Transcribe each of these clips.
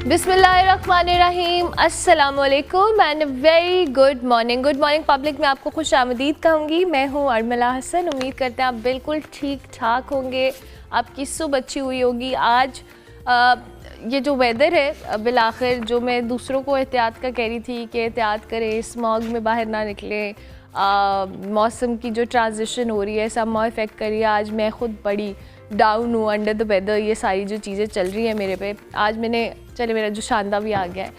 बिस्मिल्लाहिर्रहमानिर्रहीम, अस्सलामुअलैकुम and very good morning. Good morning public में आपको खुश आमदीद कहूँगी। मैं हूँ अर्मिला हसन। उम्मीद करते हैं आप बिल्कुल ठीक ठाक होंगे, आपकी सुबह अच्छी हुई होगी। आज ये जो वेदर है बिलाखिर, जो मैं दूसरों को एहतियात का कह रही थी कि एहतियात करें, स्मॉग में बाहर ना निकलें, मौसम की जो ट्रांजिशन हो रही है समर इफ़ेक्ट कर रही है। आज मैं ख़ुद बड़ी डाउन हूँ, अंडर द वेदर, ये सारी जो चीज़ें चल रही हैं मेरे पे। आज मैंने चले मेरा जो शानदा भी आ गया है।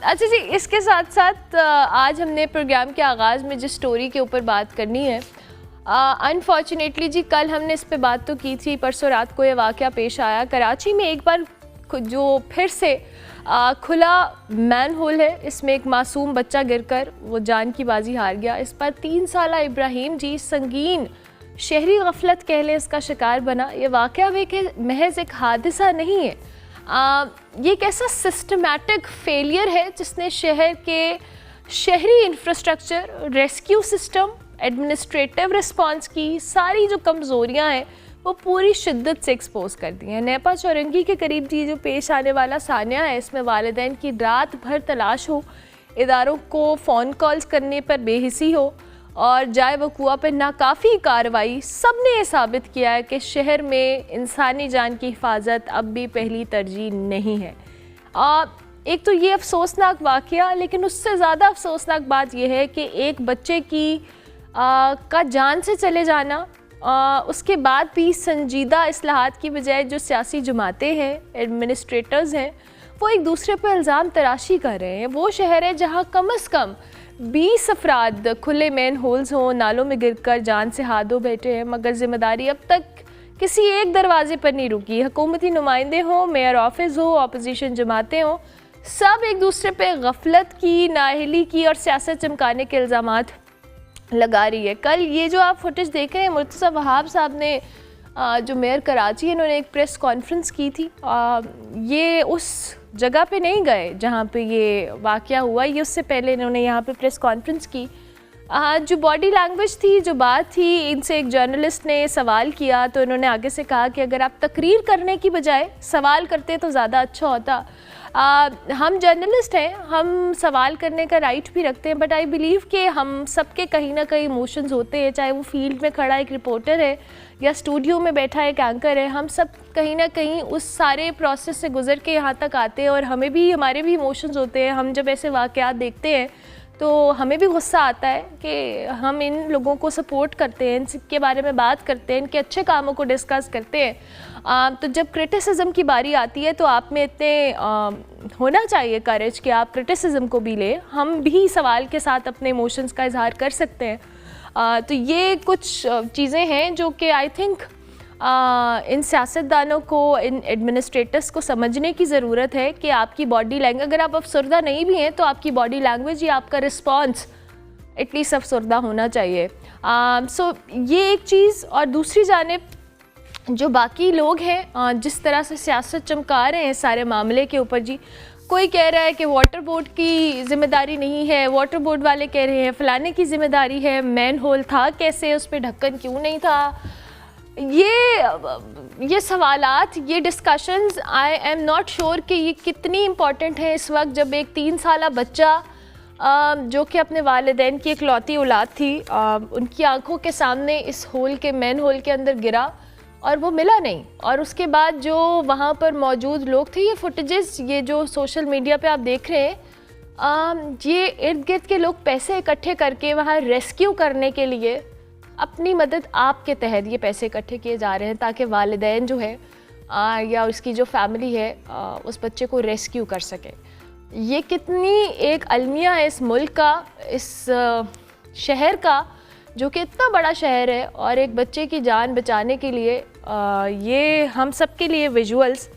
अच्छा जी, इसके साथ साथ आज हमने प्रोग्राम के आगाज़ में जिस स्टोरी के ऊपर बात करनी है, अनफॉर्चुनेटली जी कल हमने इस पे बात तो की थी, परसों रात को ये वाक़या पेश आया। कराची में एक बार जो फिर से खुला मैन होल है, इसमें एक मासूम बच्चा गिरकर वो जान की बाजी हार गया। इस पर 3 साला इब्राहिम जी संगीन शहरी गफलत कह लें इसका शिकार बना। ये वाक़या भी कि महज एक हादसा नहीं है, ये एक ऐसा सिस्टमैटिक फेलियर है जिसने शहर के शहरी infrastructure, rescue system, administrative response की सारी जो कमज़ोरियां हैं वो पूरी शिद्दत से एक्सपोज कर दी हैं। नेपा चौरंगी के करीब जी जो पेश आने वाला सानिया है, इसमें वालिदैन की रात भर तलाश हो, इदारों को फ़ोन कॉल्स करने पर बेहिसी हो और जाए वक़ुआ पर नाकाफ़ी कार्रवाई, सब ने यह साबित किया है कि शहर में इंसानी जान की हिफाजत अब भी पहली तरजीह नहीं है। एक तो ये अफसोसनाक वाक़या, लेकिन उससे ज़्यादा अफसोसनाक बात यह है कि एक बच्चे की का जान से चले जाना, उसके बाद भी संजीदा इस्लाहात की बजाय जो सियासी जमातें हैं, एडमिनिस्ट्रेटर्स हैं, वो एक दूसरे पर इल्ज़ाम तराशी कर रहे हैं। वो शहर है जहाँ कम अज़ कम 20 अफराद खुले मैन होल्स हों, नालों में गिरकर जान से हाथ धो बैठे हैं, मगर ज़िम्मेदारी अब तक किसी एक दरवाजे पर नहीं रुकी। हुकूमती नुमाइंदे हों, मेयर ऑफिस हो, अपोजिशन जमातें हों, सब एक दूसरे पे गफलत की, नाअहली की और सियासत चमकाने के इल्ज़ामात लगा रही है। कल ये जो आप फुटेज देख रहे हैं, मुर्तज़ा वहाब साहब ने जो मेयर कराची है, इन्होंने एक प्रेस कॉन्फ्रेंस की थी। ये उस जगह पे नहीं गए जहाँ पे ये वाक़या हुआ, ये उससे पहले इन्होंने यहाँ पे प्रेस कॉन्फ्रेंस की। जो बॉडी लैंग्वेज थी, जो बात थी, इनसे एक जर्नलिस्ट ने सवाल किया तो इन्होंने आगे से कहा कि अगर आप तकरीर करने की बजाय सवाल करते तो ज़्यादा अच्छा होता। हम जर्नलिस्ट हैं, हम सवाल करने का राइट भी रखते हैं, बट आई बिलीव कि हम सबके कहीं ना कहीं इमोशंस होते हैं, चाहे वो फील्ड में खड़ा एक रिपोर्टर है या स्टूडियो में बैठा एक एंकर है। हम सब कहीं ना कहीं उस सारे प्रोसेस से गुजर के यहाँ तक आते हैं और हमें भी, हमारे भी इमोशंस होते हैं। हम जब ऐसे वाक़यात देखते हैं तो हमें भी गुस्सा आता है कि हम इन लोगों को सपोर्ट करते हैं, इनके बारे में बात करते हैं, इनके अच्छे कामों को डिस्कस करते हैं। तो जब क्रिटिसिज्म की बारी आती है तो आप में इतने होना चाहिए करेज कि आप क्रिटिसिज्म को भी लें। हम भी सवाल के साथ अपने इमोशंस का इजहार कर सकते हैं। तो ये कुछ चीज़ें हैं जो कि आई थिंक इन सियासतदानों को, इन एडमिनिस्ट्रेटर्स को समझने की ज़रूरत है कि आपकी बॉडी लैंग्वेज, अगर आप अफसरदा नहीं भी हैं तो आपकी बॉडी लैंग्वेज या आपका रिस्पॉन्स एटलीस्ट अफसरदा होना चाहिए। सो ये एक चीज़। और दूसरी जानिब जो बाकी लोग हैं जिस तरह से सियासत चमका रहे हैं सारे मामले के ऊपर जी, कोई कह रहा है कि वाटर बोर्ड की ज़िम्मेदारी नहीं है, वाटर बोर्ड वाले कह रहे हैं फ़लाने की ज़िम्मेदारी है, मैन होल था कैसे, उस पर ढक्कन क्यों नहीं था। ये सवालात, ये discussions, I am not sure कि ये कितनी इम्पॉर्टेंट है इस वक्त जब एक 3 साला बच्चा जो कि अपने वालिदैन की इकलौती औलाद थी, उनकी आंखों के सामने इस होल के, मैन होल के अंदर गिरा और वो मिला नहीं। और उसके बाद जो वहाँ पर मौजूद लोग थे, ये फुटेजेस, ये जो सोशल मीडिया पे आप देख रहे हैं, ये इर्द गिर्द के लोग पैसे इकट्ठे करके वहाँ रेस्क्यू करने के लिए अपनी मदद आपके तहत ये पैसे इकट्ठे किए जा रहे हैं ताकि वालिदैन जो है या उसकी जो फैमिली है उस बच्चे को रेस्क्यू कर सके। ये कितनी एक अलमिया है इस मुल्क का, इस शहर का, जो कि इतना बड़ा शहर है, और एक बच्चे की जान बचाने के लिए ये हम सब के लिए विजुअल्स,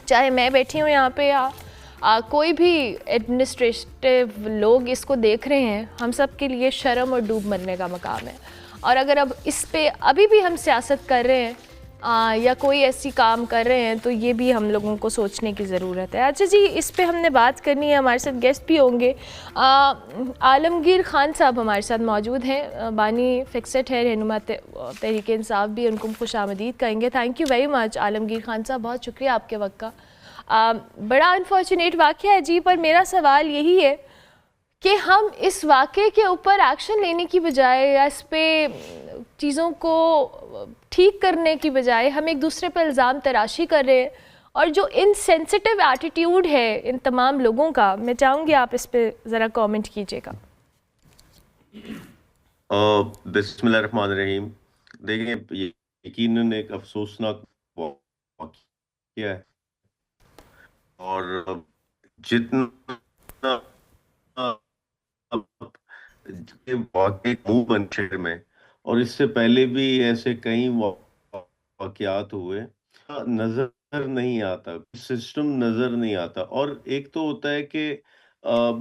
चाहे मैं बैठी हूँ यहाँ पे या कोई भी एडमिनिस्ट्रेटिव लोग इसको देख रहे हैं, हम सब के लिए शर्म और डूब मरने का मकाम है। और अगर अब इस पे अभी भी हम सियासत कर रहे हैं या कोई ऐसी काम कर रहे हैं तो ये भी हम लोगों को सोचने की ज़रूरत है। अच्छा जी, इस पे हमने बात करनी है, हमारे साथ गेस्ट भी होंगे। आलमगीर खान साहब हमारे साथ मौजूद हैं, बानी फिक्सेट है, रहनुमा तहरीक इंसाफ भी, उनको खुश आमदीद कहेंगे। Thank you very much Alamgir Khan साहब, बहुत शुक्रिया आपके वक्त का। बड़ा अनफॉर्चुनेट वाक़या है जी, पर मेरा सवाल यही है कि हम इस वाक़े के ऊपर एक्शन लेने की बजाय या इस पे चीज़ों को ठीक करने की बजाय हम एक दूसरे पर इल्ज़ाम तराशी कर रहे हैं, और जो इनसेंसिटिव एटीट्यूड है इन तमाम लोगों का, मैं चाहूँगी आप इस पे ज़रा कमेंट कीजिएगा। बिस्मिल्लाहिर्रहमानिर्रहीम। देखिए, ये यकीनन एक अफसोसनाक वाक़या है, और जितना ये वाक़ई मुंह बन शहर में, और इससे पहले भी ऐसे कई वाक़यात हुए, नज़र नहीं आता, सिस्टम नज़र नहीं आता। और एक तो होता है कि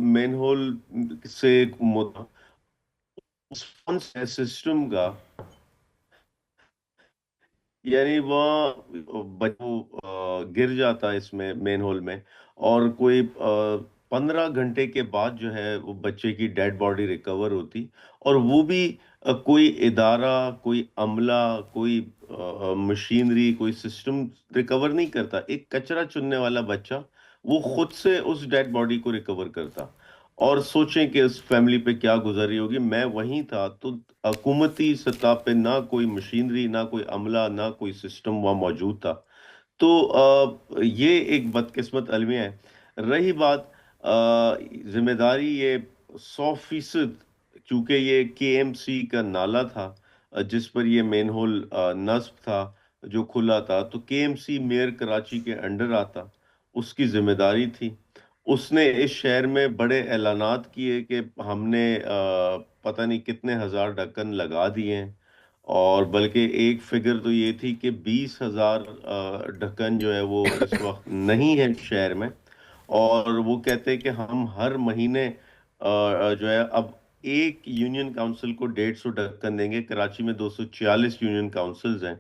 मैनहोल से रिस्पॉन्स है सिस्टम का, यानी वह गिर जाता है इसमें मेन होल में, और कोई 15 घंटे के बाद जो है वो बच्चे की डेड बॉडी रिकवर होती। और वो भी कोई इदारा, कोई अमला, कोई मशीनरी, कोई सिस्टम रिकवर नहीं करता। एक कचरा चुनने वाला बच्चा वो खुद से उस डेड बॉडी को रिकवर करता। और सोचें कि उस फैमिली पे क्या गुजर रही होगी। मैं वहीं था, तो हुकूमती सतह पे ना कोई मशीनरी, ना कोई अमला, ना कोई सिस्टम वहाँ मौजूद था। तो ये एक बदकिस्मत अलमिया है। रही बात जिम्मेदारी, ये 100% क्योंकि ये केएमसी का नाला था, जिस पर ये मेन होल नस्ब था, जो खुला था, तो केएमसी मेयर कराची के अंडर आता, उसकी जिम्मेदारी थी। उसने इस शहर में बड़े ऐलानात किए कि हमने पता नहीं कितने हजार ढक्कन लगा दिए हैं। और बल्कि एक फिगर तो ये थी कि 20,000 ढक्कन जो है वो इस वक्त नहीं है शहर में। और वो कहते हैं कि हम हर महीने जो है अब एक यूनियन काउंसिल को 150 ढक्कन देंगे। कराची में 246 यूनियन काउंसिल्स हैं।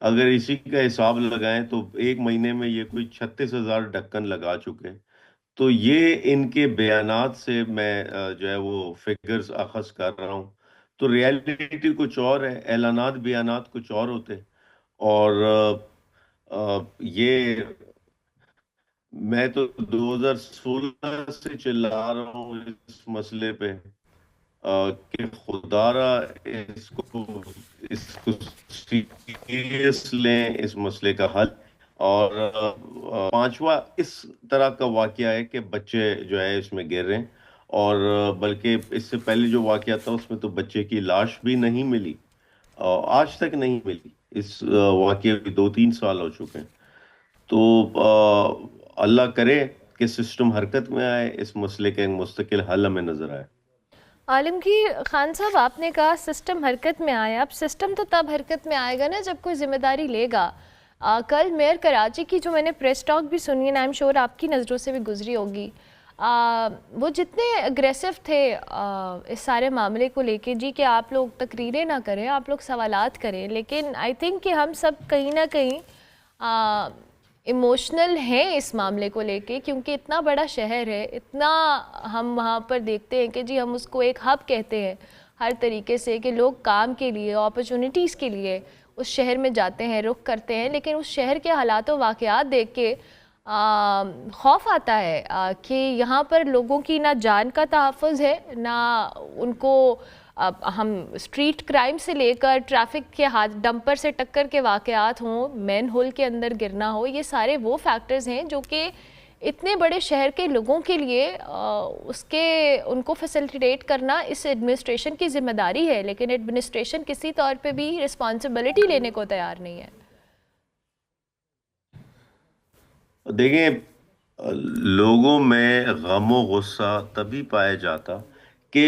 अगर इसी का हिसाब लगाएं तो एक महीने में ये कोई 36,000 ढक्कन लगा चुके हैं। तो ये इनके बयानात से मैं जो है वो फिगर्स अखज़ कर रहा हूँ। तो रियलिटी कुछ और है, ऐलानात बयानात कुछ और होते हैं। और ये मैं तो 2016 से चिल्ला रहा हूँ इस मसले पे, कि खुदारा इसको इसको सीरियस लें, इस मसले का हल। और पांचवा इस तरह का वाकया है कि बच्चे जो है इसमें गिर रहे हैं। और बल्कि इससे पहले जो वाकया था उसमें तो बच्चे की लाश भी नहीं मिली, आज तक नहीं मिली। इस वाकये के 2-3 साल हो चुके हैं। तो अल्लाह करे कि सिस्टम हरकत में आए, इस मसले का एक मुस्तकिल हल हमें नजर आए। आलमगीर खान साहब, आपने कहा सिस्टम हरकत में आया। अब सिस्टम तो तब हरकत में आएगा ना जब कोई जिम्मेदारी लेगा। कल मेयर कराची की जो मैंने प्रेस टॉक भी सुनी है, आई एम श्योर आपकी नज़रों से भी गुजरी होगी, वो जितने अग्रेसिव थे इस सारे मामले को लेके जी, कि आप लोग तकरीरें ना करें, आप लोग सवालात करें, लेकिन आई थिंक कि हम सब कहीं ना कहीं इमोशनल हैं इस मामले को लेके, क्योंकि इतना बड़ा शहर है, इतना हम वहाँ पर देखते हैं कि जी हम उसको एक हब कहते हैं हर तरीके से, कि लोग काम के लिए, अपॉर्चुनिटीज़ के लिए उस शहर में जाते हैं, रुख करते हैं। लेकिन उस शहर के हालात व वाक़यात देख के खौफ आता है कि यहाँ पर लोगों की ना जान का तहफ़्फ़ुज़ है, ना उनको हम स्ट्रीट क्राइम से लेकर ट्रैफिक के हाथ डंपर से टक्कर के वाक़यात हों, मैन होल के अंदर गिरना हो, ये सारे वो फैक्टर्स हैं जो कि इतने बड़े शहर के लोगों के लिए उसके उनको फैसिलिटेट करना इस एडमिनिस्ट्रेशन की ज़िम्मेदारी है। लेकिन एडमिनिस्ट्रेशन किसी तौर पे भी रिस्पॉन्सिबिलिटी लेने को तैयार नहीं है। देखें, लोगों में गम गुस्सा तभी पाया जाता कि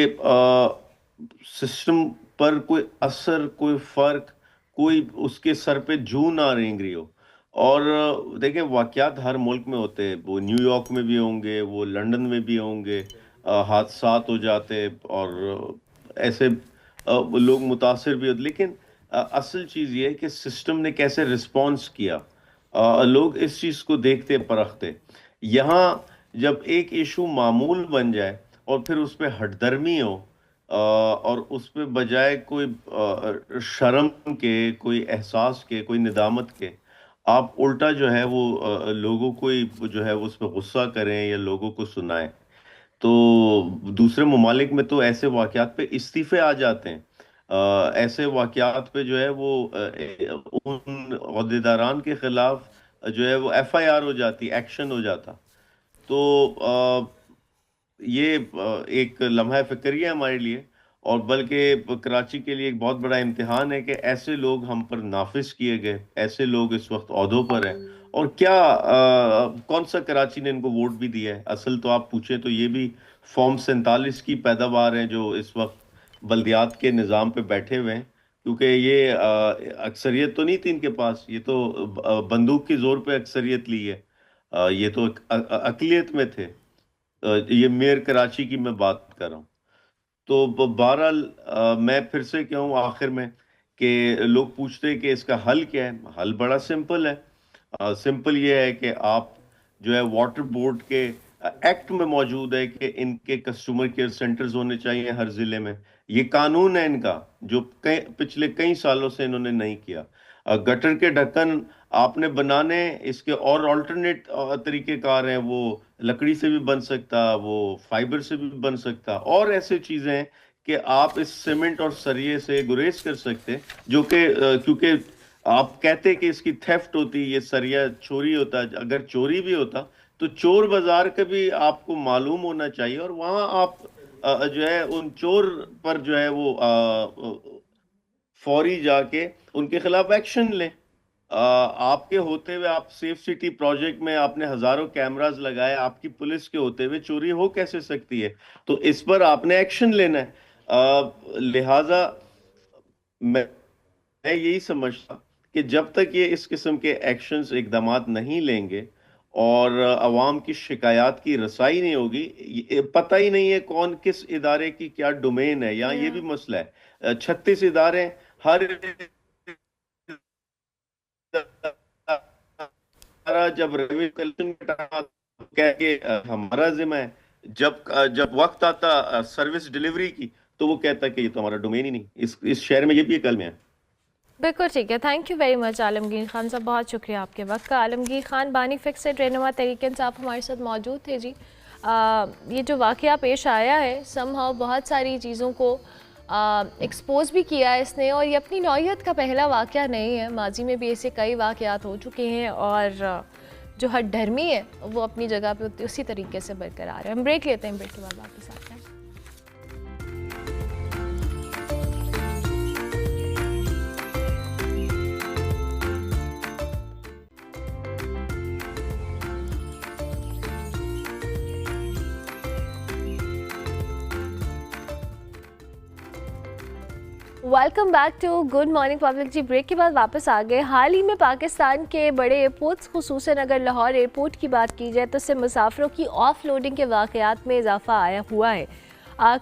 सिस्टम पर कोई असर, कोई फर्क, कोई उसके सर पे जू ना रेंग रही हो। और देखें, वाकयात हर मुल्क में होते हैं, वो न्यूयॉर्क में भी होंगे, वो लंदन में भी होंगे, हादसात हो जाते, और ऐसे लोग मुतासिर भी होते। लेकिन असल चीज़ ये है कि सिस्टम ने कैसे रिस्पॉन्स किया। लोग इस चीज को देखते परखते। यहाँ जब एक इशू मामूल बन जाए और फिर उस पर हठधर्मी हो, और उस पे बजाय कोई शर्म के, कोई एहसास के, कोई निदामत के, आप उल्टा जो है वो लोगों को ही जो है उस पर गुस्सा करें या लोगों को सुनाएं। तो दूसरे ममालिक में तो ऐसे वाकयात पे इस्तीफे आ जाते हैं। ऐसे वाकयात पे जो है वो उन अहदेदारान के खिलाफ जो है वो एफआईआर हो जाती, एक्शन हो जाता। तो ये एक लम्हा फिक्री है हमारे लिए, और बल्कि कराची के लिए एक बहुत बड़ा इम्तिहान है कि ऐसे लोग हम पर नाफिज किए गए, ऐसे लोग इस वक्त ओहदों पर हैं। और क्या कौन सा कराची ने इनको वोट भी दिया है? असल तो आप पूछे तो ये भी फॉर्म 47 की पैदावार है जो इस वक्त बल्दियात के निज़ाम पे बैठे हुए हैं, क्योंकि ये अक्सरियत तो नहीं थी इनके पास, ये तो बंदूक की जोर पे अक्सरियत ली है। ये तो अकलियत में थे। ये मेयर कराची की मैं बात कर रहा हूँ। तो बहरहाल मैं फिर से कहूँ आखिर में कि लोग पूछते हैं कि इसका हल क्या है। हल बड़ा सिंपल है। सिंपल ये है कि आप जो है वाटर बोर्ड के एक्ट में मौजूद है कि इनके कस्टमर केयर सेंटर्स होने चाहिए हर जिले में। ये कानून है इनका, जो पिछले कई सालों से इन्होंने नहीं किया। गटर के ढक्कन आपने बनाने, इसके और अल्टरनेट तरीकेकार हैं। वो लकड़ी से भी बन सकता, वो फाइबर से भी बन सकता, और ऐसे चीजें हैं कि आप इस सीमेंट और सरिये से गुरेज कर सकते, जो कि क्योंकि आप कहते कि इसकी थेफ्ट होती, ये सरिया चोरी होता। अगर चोरी भी होता तो चोर बाजार का भी आपको मालूम होना चाहिए, और वहां आप जो है उन चोर पर जो है वो फौरी जाके उनके खिलाफ एक्शन लें। आपके होते हुए, आप सेफ सिटी प्रोजेक्ट में आपने हजारों कैमरास लगाए, आपकी पुलिस के होते हुए चोरी हो कैसे सकती है? तो इस पर आपने एक्शन लेना है। लिहाजा मैं यही समझता कि जब तक ये इस किस्म के एक्शंस इकदामात नहीं लेंगे और अवाम की शिकायत की रसाई नहीं होगी, पता ही नहीं है कौन किस इदारे की क्या डोमेन है। यहाँ ये भी मसला है, 36 इदारे, हर इदारा जब रेवेन्यू कलेक्शन कह के हमारा जिम्मा है, जब वक्त आता सर्विस डिलीवरी की, तो वो कहता है कि ये तो हमारा डोमेन ही नहीं। इस शहर में ये भी एक कलम है। बिल्कुल ठीक है। Thank you very much Alamgir Khan साहब, बहुत शुक्रिया आपके वक्त का। आलमगीर खान बानी फिक्सेड रहनुमा तहरीक इंसाफ हमारे साथ मौजूद थे जी। ये जो वाक़या पेश आया है, समहाउ बहुत सारी चीज़ों को एक्सपोज भी किया है इसने, और ये अपनी नौयत का पहला वाक़या नहीं है। माजी में भी ऐसे कई वाक़यात हो चुके हैं, और जो हर धर्मी है वो अपनी जगह पे उसी तरीके से बरकरार है। हम ब्रेक लेते हैं, ब्रेक के बाद वापस आते हैं। Welcome back to good morning public जी। ब्रेक के बाद वापस आ गए। हाल ही में पाकिस्तान के बड़े एयरपोर्ट्स, खुसूसन अगर लाहौर एयरपोर्ट की बात की जाए, तो इससे मुसाफिरों की ऑफ लोडिंग के वाक़यात में इजाफा आया हुआ है।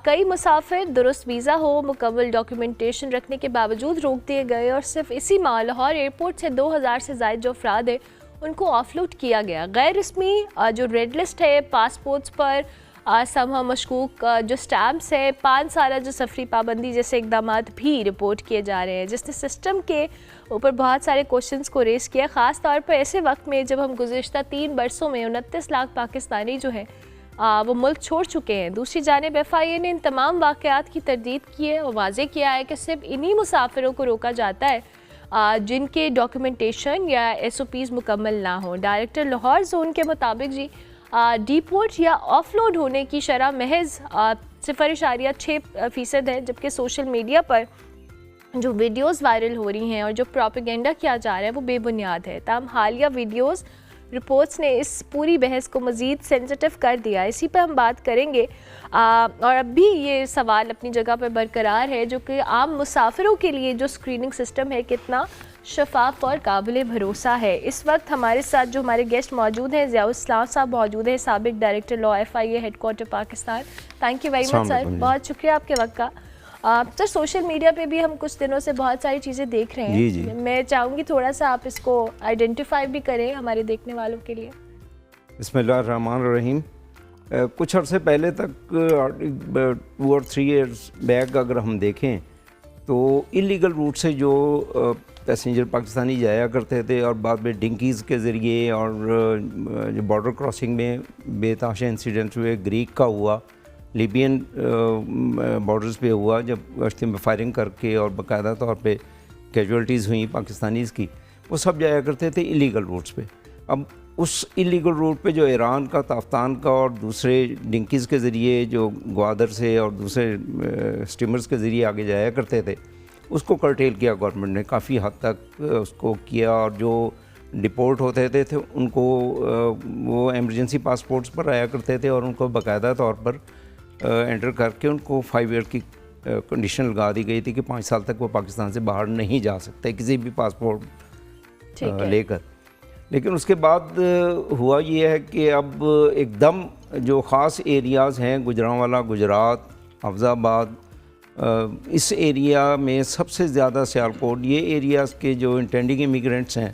कई मुसाफिर दुरुस्त वीज़ा हो, मुकम्मल डॉक्यूमेंटेशन रखने के बावजूद रोक दिए गए, और सिर्फ इसी माह लाहौर एयरपोर्ट से 2000 से ज़ायद जो अफराद है उनको ऑफलोड किया गया। गैर रस्मी जो रेड लिस्ट है पासपोर्ट्स पर समहा मशकूक जो स्टैम्प्स है, 5 साल जो सफरी पाबंदी जैसे इकदाम भी रिपोर्ट किए जा रहे हैं, जिसने सिस्टम के ऊपर बहुत सारे क्वेश्चंस को रेस किया, ख़ास तौर पर ऐसे वक्त में जब हम गुज़िश्ता 3 बरसों में 29 लाख पाकिस्तानी जो हैं वो मुल्क छोड़ चुके हैं। दूसरी जानिब FIA ने इन तमाम वाक़यात की तरदीद की है और वाज़े किया है कि सिर्फ इन्हीं मुसाफिरों को रोका जाता है जिनके डॉक्यूमेंटेशन या SOPs मुकम्मल ना हो। डायरेक्टर लाहौर जोन के मुताबिक जी डीपोर्ट या ऑफलोड होने की शरह महज 0.6% है, जबकि सोशल मीडिया पर जो वीडियोस वायरल हो रही हैं और जो प्रोपेगेंडा किया जा रहा है वो बेबुनियाद है। तमाम हालिया वीडियोस रिपोर्ट्स ने इस पूरी बहस को मज़ीद सेंसिटिव कर दिया। इसी पर हम बात करेंगे और अब भी ये सवाल अपनी जगह पर बरकरार है, जो कि आम मुसाफिरों के लिए जो स्क्रीनिंग सिस्टम है कितना शफाफ और काबिल भरोसा है। इस वक्त हमारे साथ जो हमारे गेस्ट मौजूद हैं, ज़ियाउल इस्लाम साहब मौजूद हैं, साबिक director law FIA headquarter Pakistan. Thank you very much sir, बहुत शुक्रिया आपके वक्त का। सर सोशल मीडिया पे भी हम कुछ दिनों से बहुत सारी चीज़ें देख रहे हैं। जी। मैं चाहूँगी थोड़ा सा आप इसको आइडेंटिफाई भी करें हमारे देखने वालों के लिए। बिस्मिल्लाहिर्रहमानिर्रहीम। कुछ अर्से पहले तक 2 और 3 ईयर्स बैक अगर हम देखें तो इलीगल रूट से जो पैसेंजर पाकिस्तानी जाया करते थे और बाद में डिंकीज़ के ज़रिए और जो बॉर्डर क्रॉसिंग में बेतहाशा इंसिडेंट्स हुए, ग्रीक का हुआ, लीबियन बॉर्डर्स पे हुआ जब गश्ती में फायरिंग करके और बाकायदा तौर पे कैजुअल्टीज़ हुई पाकिस्तानीज़ की, वो सब जाया करते थे इलीगल रूट्स पे। अब उस इलीगल रूट पे जो ईरान का, ताफ्तान का और दूसरे डिंकीज़ के ज़रिए जो ग्वादर से और दूसरे स्टीमर्स के ज़रिए आगे जाया करते थे, उसको कर्टेल किया गवर्नमेंट ने, काफ़ी हद तक उसको किया। और जो डिपोर्ट होते थे उनको वो एमरजेंसी पासपोर्ट्स पर आया करते थे और उनको बाकायदा तौर पर एंटर करके उनको 5 ईयर की कंडीशन लगा दी गई थी कि 5 साल तक वो पाकिस्तान से बाहर नहीं जा सकते किसी भी पासपोर्ट लेकर। लेकिन उसके बाद हुआ ये है कि अब एकदम जो ख़ास एरियाज़ हैं, गुजरांवाला, गुजरात, अफजाबाद, इस एरिया में सबसे ज़्यादा सियालकोट, ये एरियाज़ के जो इंटेंडिंग इमिग्रेंट्स हैं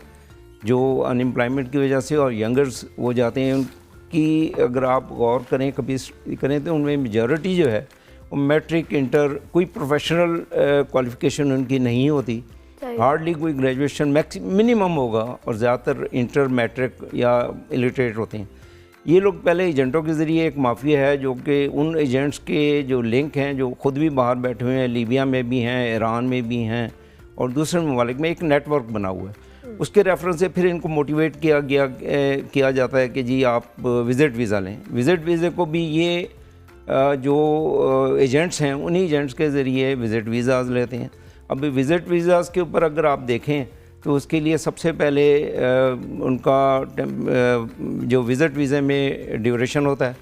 जो अनएम्प्लॉयमेंट की वजह से और यंगर्स वो जाते हैं, उनकी अगर आप गौर करें, कभी करें तो उनमें मेजॉरिटी जो है वो मैट्रिक, इंटर, कोई प्रोफेशनल क्वालिफ़िकेशन उनकी नहीं होती, हार्डली कोई ग्रेजुएशन मिनिमम होगा और ज़्यादातर इंटर, मैट्रिक या इलिटरेट होते हैं। ये लोग पहले एजेंटों के ज़रिए, एक माफिया है जो कि उन एजेंट्स के जो लिंक हैं, जो ख़ुद भी बाहर बैठे हुए हैं, लीबिया में भी हैं, ईरान में भी हैं और दूसरे ममालिक में, एक नेटवर्क बना हुआ है। उसके रेफरेंस से फिर इनको मोटिवेट किया जाता है कि जी आप विज़िट वीज़ा लें। विज़िट वीज़े को भी ये जो एजेंट्स हैं, उन्हीं एजेंट्स के ज़रिए विज़िट वीज़ाज़ लेते हैं। अब विज़िट वीज़ाज़ के ऊपर अगर आप देखें तो उसके लिए सबसे पहले उनका जो विज़िट वीज़े में ड्यूरेशन होता है,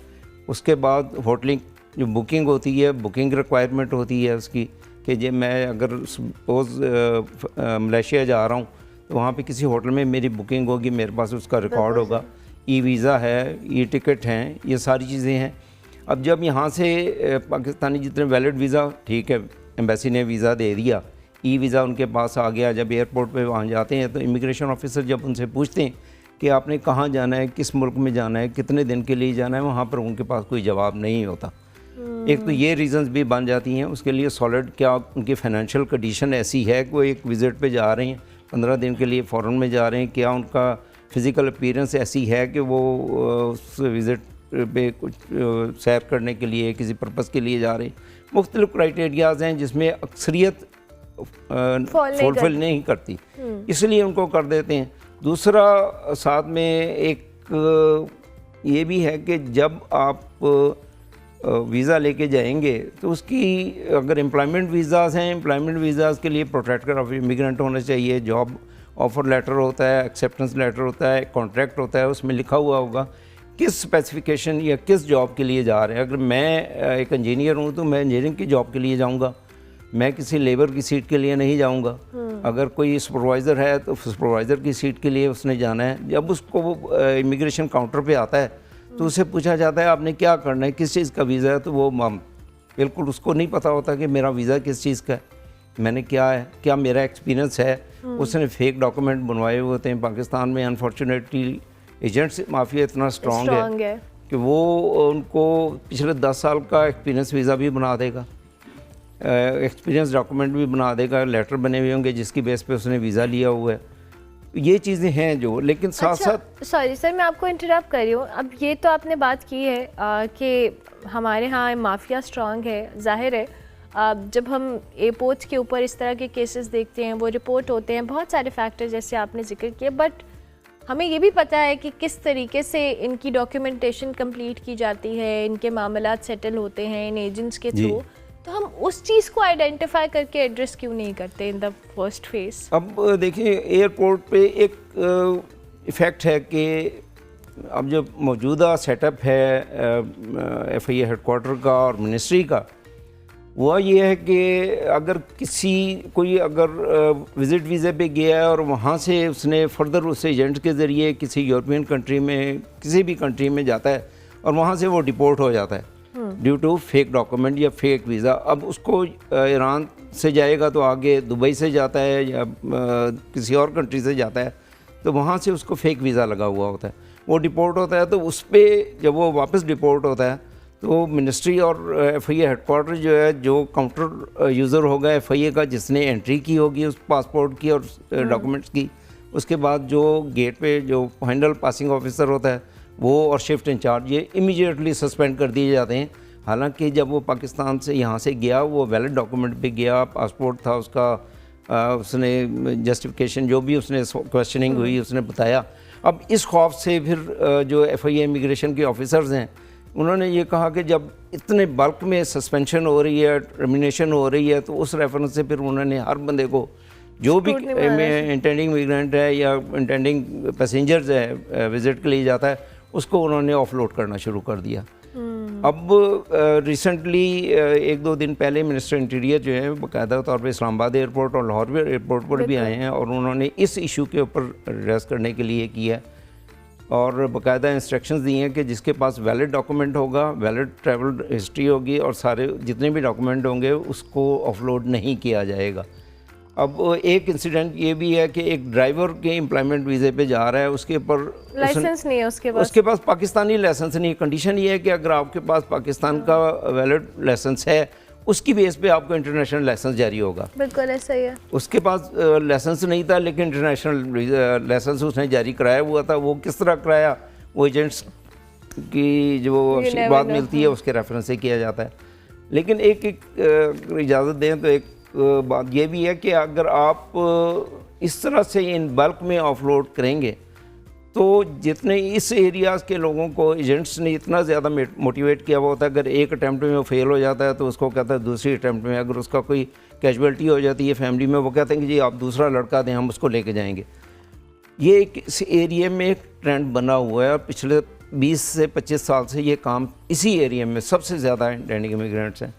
उसके बाद होटलिंग जो बुकिंग होती है, बुकिंग रिक्वायरमेंट होती है उसकी कि जे मैं अगर सपोज़ मलेशिया जा रहा हूँ तो वहाँ पे किसी होटल में मेरी बुकिंग होगी, मेरे पास उसका रिकॉर्ड होगा, ई वीज़ा है, ई टिकट हैं, ये सारी चीज़ें हैं। अब जब यहाँ से पाकिस्तानी जितने वैलिड वीज़ा, ठीक है, एम्बेसी ने वीज़ा दे दिया, ई वीज़ा उनके पास आ गया, जब एयरपोर्ट पे वहाँ जाते हैं तो इमिग्रेशन ऑफिसर जब उनसे पूछते हैं कि आपने कहाँ जाना है, किस मुल्क में जाना है, कितने दिन के लिए जाना है, वहाँ पर उनके पास कोई जवाब नहीं होता। एक तो ये रीज़न्स भी बन जाती हैं। उसके लिए सॉलिड क्या उनकी फाइनेंशियल कंडीशन ऐसी है कि वो एक विज़िट पे जा रहे हैं, 15 दिन के लिए फ़ॉरेन में जा रहे हैं, क्या उनका फ़िज़िकल अपीयरेंस ऐसी है कि वो उस विज़िट पे कुछ सैर करने के लिए, किसी पर्पज़ के लिए जा रहे हैं। मुख्तलिफ़ क्राइटेरियाज़ हैं जिसमें अक्सरियत फुलफिल नहीं करती, इसलिए उनको कर देते हैं। दूसरा साथ में एक ये भी है कि जब आप वीज़ा लेके जाएंगे तो उसकी अगर एम्प्लॉयमेंट वीज़ाज़ हैं, एम्प्लॉयमेंट वीज़ाज़ के लिए प्रोटेक्टर ऑफ इमिग्रेंट होना चाहिए, जॉब ऑफ़र लेटर होता है, एक्सेप्टेंस लेटर होता है, कॉन्ट्रैक्ट होता है, उसमें लिखा हुआ होगा किस स्पेसिफिकेशन या किस जॉब के लिए जा रहे हैं। अगर मैं एक इंजीनियर हूँ तो मैं इंजीनियरिंग की जॉब के लिए जाऊँगा, मैं किसी लेबर की सीट के लिए नहीं जाऊंगा। अगर कोई सुपरवाइज़र है तो सुपरवाइज़र की सीट के लिए उसने जाना है। जब उसको वो इमिग्रेशन काउंटर पे आता है तो उससे पूछा जाता है आपने क्या करना है, किस चीज़ का वीज़ा है, तो वो बिल्कुल उसको नहीं पता होता कि मेरा वीज़ा किस चीज़ का है, मैंने क्या है, क्या मेरा एक्सपीरियंस है। उसने फेक डॉक्यूमेंट बनवाए हुए होते हैं। पाकिस्तान में अनफॉर्चुनेटली एजेंट्स माफिया इतना स्ट्रॉन्ग है कि वो उनको पिछले 10 साल का एक्सपीरियंस वीज़ा भी बना देगा, एक्सपीरियंस डॉक्यूमेंट भी बना देगा, लेटर बने हुए होंगे जिसकी बेस पे उसने वीज़ा लिया हुआ है। ये चीज़ें हैं जो, लेकिन साथ साथ सॉरी सर मैं आपको इंटरप्ट कर रही हूँ। अब ये तो आपने बात की है कि हमारे यहाँ माफिया स्ट्रॉन्ग है, जाहिर है। जब हम एयरपोर्ट्स के ऊपर इस तरह के केसेस देखते हैं, वो रिपोर्ट होते हैं, बहुत सारे फैक्टर जैसे आपने जिक्र किए, बट हमें ये भी पता है कि किस तरीके से इनकी डॉक्यूमेंटेशन कंप्लीट की जाती है, इनके मामलात सेटल होते हैं इन एजेंट्स के थ्रू। तो हम उस चीज़ को आइडेंटिफाई करके एड्रेस क्यों नहीं करते इन द फर्स्ट फेज? अब देखिए एयरपोर्ट पे एक इफ़ेक्ट है कि अब जो मौजूदा सेटअप है FIA हेडक्वार्टर का और मिनिस्ट्री का, वह ये है कि अगर कोई अगर विज़िट वीज़े पे गया है और वहाँ से उसने फर्दर उस एजेंट के ज़रिए किसी यूरोपियन कंट्री में, किसी भी कंट्री में जाता है और वहाँ से वो डिपोर्ट हो जाता है ड्यू टू फेक डॉक्यूमेंट या फेक वीज़ा। अब उसको ईरान से जाएगा तो आगे दुबई से जाता है या किसी और कंट्री से जाता है, तो वहाँ से उसको फेक वीज़ा लगा हुआ होता है, वो डिपोर्ट होता है। तो उस पर जब वो वापस डिपोर्ट होता है तो मिनिस्ट्री और FIA हेडक्वार्टर जो है, जो काउंटर यूज़र होगा FIA का, जिसने एंट्री की होगी उस पासपोर्ट की और डॉक्यूमेंट्स की, उसके बाद जो गेट पे जो फाइनल पासिंग ऑफिसर होता है वो और शिफ्ट इंचार्ज, ये इमीडिएटली सस्पेंड कर दिए जाते हैं। हालांकि जब वो पाकिस्तान से यहाँ से गया, वो वैलिड डॉक्यूमेंट पे गया, पासपोर्ट था उसका, उसने जस्टिफिकेशन जो भी उसने क्वेश्चनिंग हुई उसने बताया। अब इस खौफ से फिर जो FIA इमिग्रेशन के ऑफिसर्स हैं उन्होंने ये कहा कि जब इतने बल्क में सस्पेंशन हो रही है, टर्मिनेशन हो रही है, तो उस रेफरेंस से फिर उन्होंने हर बंदे को जो भी इंटेंडिंग इमिग्रेंट है या इंटेंडिंग पैसेंजर्स है विज़िट के लिए जाता है, उसको उन्होंने ऑफलोड करना शुरू कर दिया। अब रिसेंटली 1-2 दिन पहले मिनिस्टर इंटीरियर जो है बाकायदा तौर पे इस्लामाबाद एयरपोर्ट और लाहौर एयरपोर्ट पर भी आए हैं और उन्होंने इस इशू के ऊपर एड्रेस करने के लिए किया और बाकायदा इंस्ट्रक्शंस दिए हैं कि जिसके पास वैलिड डॉक्यूमेंट होगा, वैलिड ट्रैवल हिस्ट्री होगी और सारे जितने भी डॉक्यूमेंट होंगे उसको ऑफलोड नहीं किया जाएगा। अब एक इंसिडेंट ये भी है कि एक ड्राइवर के एम्प्लॉयमेंट वीज़े पे जा रहा है, उसके ऊपर लाइसेंस नहीं है उसके पास पाकिस्तानी लाइसेंस नहीं है। कंडीशन ये है कि अगर आपके पास पाकिस्तान का वैलिड लाइसेंस है, उसकी बेस पे आपको इंटरनेशनल लाइसेंस जारी होगा। बिल्कुल ऐसा ही है। उसके पास लाइसेंस नहीं था लेकिन इंटरनेशनल लाइसेंस उसने जारी कराया हुआ था। वो किस तरह कराया, वो एजेंट्स की जो बात मिलती है उसके रेफरेंस से किया जाता है। लेकिन एक इजाज़त दें तो एक बात ये भी है कि अगर आप इस तरह से इन बल्क में ऑफलोड करेंगे तो जितने इस एरियाज़ के लोगों को एजेंट्स ने इतना ज़्यादा मोटिवेट किया हुआ होता है, अगर एक अटैम्प्ट में वो फेल हो जाता है तो उसको कहता है दूसरी अटैम्प्ट में, अगर उसका कोई कैजुअलिटी हो जाती है फैमिली में, वो कहते हैं कि जी आप दूसरा लड़का दें, हम उसको लेके जाएंगे। ये एक इस एरिया में एक ट्रेंड बना हुआ है और पिछले 20 से 25 साल से ये काम इसी एरिया में सबसे ज़्यादा इंटेंडिंग इमिग्रेंट्स हैं।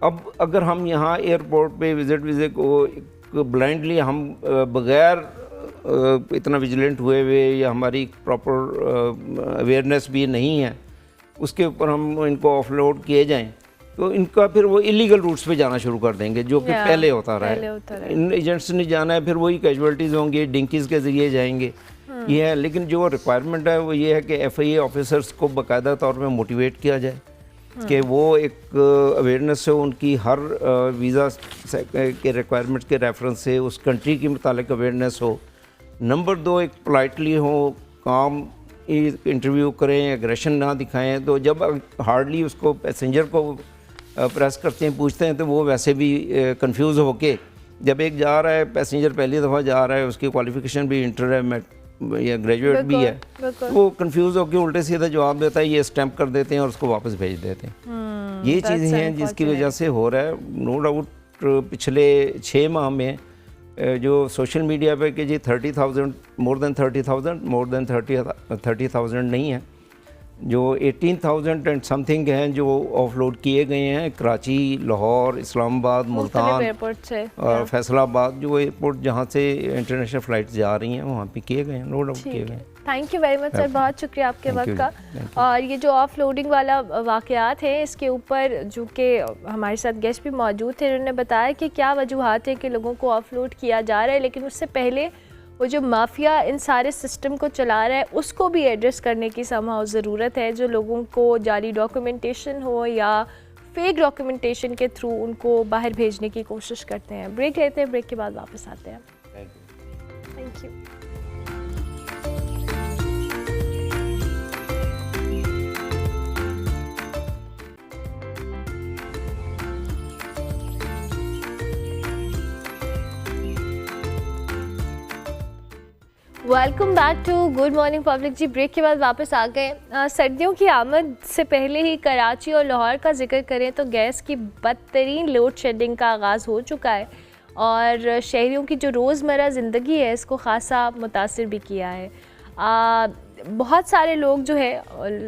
अब अगर हम यहाँ एयरपोर्ट पे विज़िट को ब्लाइंडली हम बग़ैर इतना विजिलेंट हुए या हमारी प्रॉपर अवेयरनेस भी नहीं है, उसके ऊपर हम इनको ऑफलोड किए जाएं तो इनका फिर वो इलीगल रूट्स पे जाना शुरू कर देंगे, जो कि पहले होता रहा है। इन एजेंट्स ने जाना है, फिर वही कैजुअलिटीज़ होंगी, डिंकीज़ के ज़रिए जाएंगे। ये है, लेकिन जो रिक्वायरमेंट है वो ये है कि FIA ऑफिसर्स को बाकायदा तौर पर मोटिवेट किया जाए कि वो एक अवेयरनेस से उनकी हर वीज़ा के रिक्वायरमेंट्स के रेफरेंस से उस कंट्री के मुतालिक अवेयरनेस हो। नंबर 2, एक पोलाइटली हो, काम इंटरव्यू करें, एग्रेशन ना दिखाएं। तो जब हार्डली उसको पैसेंजर को प्रेस करते हैं, पूछते हैं, तो वो वैसे भी कंफ्यूज होके, जब एक जा रहा है पैसेंजर पहली दफ़ा जा रहा है, उसकी क्वालिफिकेशन भी इंटर है या ग्रेजुएट भी है, वो कंफ्यूज होकर उल्टे सीधा जवाब देता है, ये स्टैंप कर देते हैं और उसको वापस भेज देते हैं। ये चीज़ें हैं जिसकी वजह से हो रहा है। नो डाउट पिछले 6 माह में जो सोशल मीडिया पे कि जी 30,000 मोर देन 30,000 नहीं है, जो 18,000 एंड समथिंग हैं जो ऑफलोड किए गए हैं कराची, लाहौर, इस्लामाबाद, मुल्तान और फैसलाबाद, जो एयरपोर्ट जहाँ से इंटरनेशनल फ़्लाइट्स जा रही हैं वहाँ पे किए गए हैं, नो डाउट किए गए हैं। Thank you very much sir, बहुत शुक्रिया आपके वक्त का। और ये जो ऑफलोडिंग वाला वाक़यात है, इसके ऊपर जो कि हमारे साथ गेस्ट भी मौजूद थे, उन्होंने बताया कि क्या वजूहात है कि लोगों को ऑफलोड किया जा रहा है, लेकिन उससे पहले वो जो माफिया इन सारे सिस्टम को चला रहा है उसको भी एड्रेस करने की समहाउ ज़रूरत है। जो लोगों को जाली डॉक्यूमेंटेशन हो या फेक डॉक्यूमेंटेशन के थ्रू उनको बाहर भेजने की कोशिश करते हैं। ब्रेक लेते हैं, ब्रेक के बाद वापस आते हैं। Thank you. Welcome back to good morning public. जी ब्रेक के बाद वापस आ गए। सर्दियों की आमद से पहले ही कराची और लाहौर का जिक्र करें तो गैस की बदतरीन लोड शेडिंग का आगाज़ हो चुका है और शहरियों की जो रोज़मर्रा ज़िंदगी है इसको ख़ासा मुतासिर भी किया है। बहुत सारे लोग जो है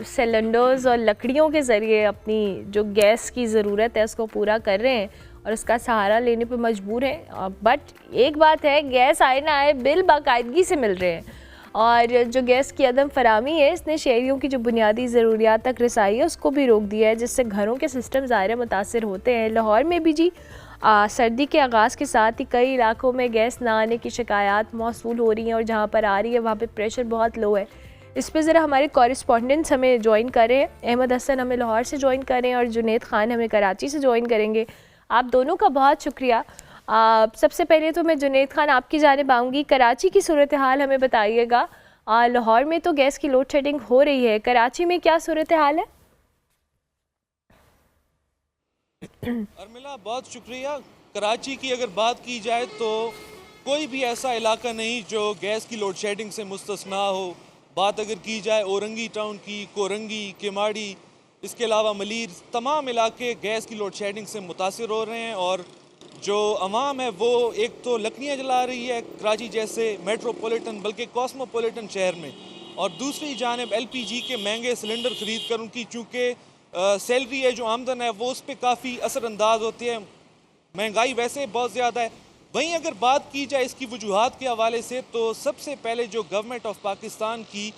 सिलेंडर्स और लकड़ियों के ज़रिए अपनी जो गैस की ज़रूरत है उसको पूरा कर रहे हैं और उसका सहारा लेने पे मजबूर हैं। बट एक बात है, गैस आए ना आए बिल बाकायदगी से मिल रहे हैं और जो गैस की अदम फरामी है इसने शहरियों की जो बुनियादी ज़रूरियात तक रसाई है उसको भी रोक दिया है, जिससे घरों के सिस्टम ज़ाहिर मुतासिर होते हैं। लाहौर में भी जी सर्दी के आगाज़ के साथ ही कई इलाकों में गैस ना आने की शिकायत मौसूल हो रही हैं और जहाँ पर आ रही है वहाँ पर प्रेशर बहुत लो है। इस पे ज़रा हमारे कॉरेस्पॉन्डेंट्स हमें ज्वाइन करें। अहमद हसन हमें लाहौर से ज्वाइन करें और जुनेद ख़ान हमें कराची से ज्वाइन करेंगे। आप दोनों का बहुत शुक्रिया। सबसे पहले तो मैं जुनेद ख़ान आपकी जानिब आऊँगी। कराची की सूरत हाल हमें बताइएगा। लाहौर में तो गैस की लोड शेडिंग हो रही है, कराची में क्या सूरत हाल है? अर्मिला बहुत शुक्रिया। कराची की अगर बात की जाए तो कोई भी ऐसा इलाका नहीं जो गैस की लोड शेडिंग से मुस्तस्ना हो। बात अगर की जाए औरंगी टाउन की, कोरंगी, केमाड़ी, इसके अलावा मलीर, तमाम इलाके गैस की लोड शेडिंग से मुतासिर हो रहे हैं और जो अवाम है वो एक तो लकड़ियाँ जला रही है कराची जैसे मेट्रोपॉलिटन बल्कि कॉस्मोपॉलिटन शहर में, और दूसरी जानिब LPG के महंगे सिलेंडर ख़रीद कर उनकी चूँकि सैलरी है, जो आमदन है, वो उस पर काफ़ी असरअंदाज होती है। महंगाई वैसे बहुत ज़्यादा है। वहीं अगर बात की जाए इसकी वजूहात के हवाले से तो सबसे पहले जो गवर्नमेंट ऑफ पाकिस्तान की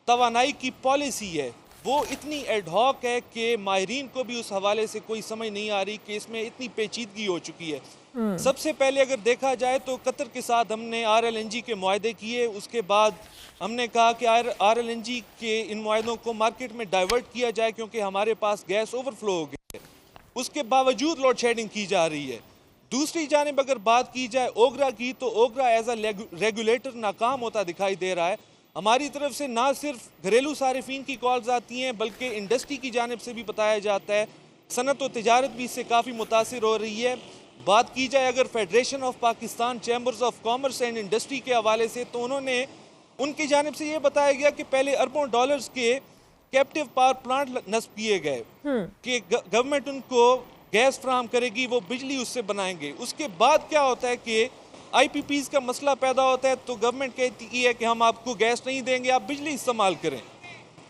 तवानाई की पॉलिसी है वो इतनी एडहॉक है कि माहिरीन को भी उस हवाले से कोई समझ नहीं आ रही कि इसमें इतनी पेचीदगी हो चुकी है। सबसे पहले अगर देखा जाए तो कतर के साथ हमने RLNG के मुआहदे किए, उसके बाद हमने कहा कि RLNG के इन मुआहदों को मार्केट में डाइवर्ट किया जाए क्योंकि हमारे पास गैस ओवरफ्लो हो गई है। उसके बावजूद लोड शेडिंग की जा रही है। दूसरी जानिब अगर बात की जाए ओगरा की तो ओगरा एज अ रेगुलेटर नाकाम होता दिखाई दे रहा है। हमारी तरफ से ना सिर्फ घरेलू सारिफीन की कॉल्स आती हैं बल्कि इंडस्ट्री की जानिब से भी बताया जाता है। सनत व तिजारत भी इससे काफ़ी मुतासिर हो रही है। बात की जाए अगर federation of Pakistan chambers of commerce and industry के हवाले से तो उन्होंने उनकी जानिब से ये बताया गया कि पहले अरबों डॉलर्स के कैप्टिव पावर प्लांट नस्ब किए गए कि गवर्नमेंट उनको गैस फ्राहम करेगी, वो बिजली उससे बनाएंगे। उसके बाद क्या होता है कि IPPs का मसला पैदा होता है तो गवर्नमेंट कहती है कि हम आपको गैस नहीं देंगे, आप बिजली इस्तेमाल करें।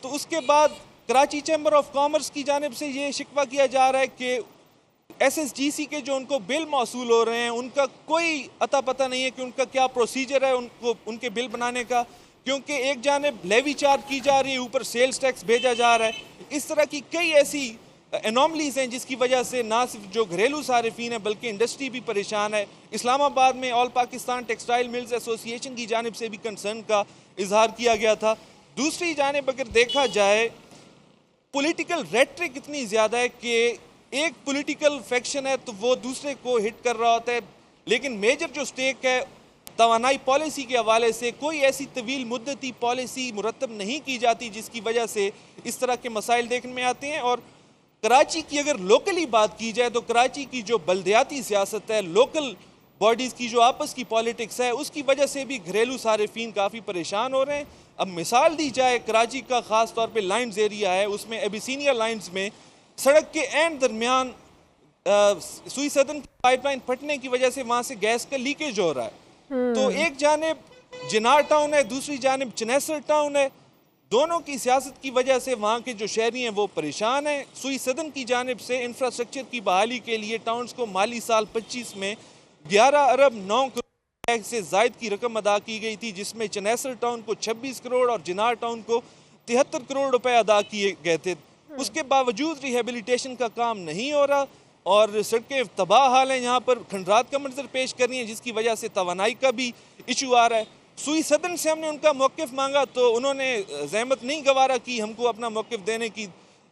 तो उसके बाद कराची चैम्बर ऑफ कॉमर्स की जानिब से ये शिकवा किया जा रहा है कि SSGC के जो उनको बिल मौसूल हो रहे हैं उनका कोई अता पता नहीं है कि उनका क्या प्रोसीजर है उनको उनके बिल बनाने का, क्योंकि एक जानिब लेवी चार्ज की जा रही है, ऊपर सेल्स टैक्स भेजा जा रहा है। इस तरह की कई ऐसी एनॉमलीज हैं जिसकी वजह से ना सिर्फ जो घरेलू सारिफीन है बल्कि इंडस्ट्री भी परेशान है। इस्लामाबाद में all Pakistan textile mills association की जानिब से भी कंसर्न का इजहार किया गया था। दूसरी जानिब अगर देखा जाए पॉलिटिकल रेट्रिक इतनी ज़्यादा है कि एक पॉलिटिकल फैक्शन है तो वो दूसरे को हिट कर रहा होता है, लेकिन मेजर जो स्टेक है तवानाई पॉलिसी के हवाले से कोई ऐसी तवील मुद्दती पॉलिसी मुरतब नहीं की जाती जिसकी वजह से इस तरह के मसाइल देखने में आते हैं। और कराची की अगर लोकली बात की जाए तो कराची की जो बल्दियाती सियासत है, लोकल बॉडीज़ की जो आपस की पॉलिटिक्स है, उसकी वजह से भी घरेलू सारिफीन काफ़ी परेशान हो रहे हैं। अब मिसाल दी जाए कराची का ख़ास तौर पे लाइन्स एरिया है, उसमें एबिसीनिया लाइन्स में सड़क के एंड दरमियान सुई सदन की पाइपलाइन फटने की वजह से वहाँ से गैस का लीकेज हो रहा है। तो एक जानिब जिनार टाउन है, दूसरी जानिब चनेसर टाउन है। दोनों की सियासत की वजह से वहाँ के जो शहरी हैं वो परेशान हैं। सुई सदन की जानिब से इंफ्रास्ट्रक्चर की बहाली के लिए टाउन्स को माली साल 25 में 11 अरब 9 करोड़ से जायद की रकम अदा की गई थी, जिसमें चनेसर टाउन को 26 करोड़ और जिनार टाउन को 73 करोड़ रुपए अदा किए गए थे। उसके बावजूद रिहेबिलिटेशन का काम नहीं हो रहा और सड़कें तबाह हाल हैं। यहाँ पर खंडरात का मंजर पेश कर रही हैं जिसकी वजह से तवानाई का भी इशू आ रहा है। सुई सदन से हमने उनका मौक़िफ़ मांगा तो उन्होंने ज़हमत नहीं गवारा की हमको अपना मौक़िफ़ देने की,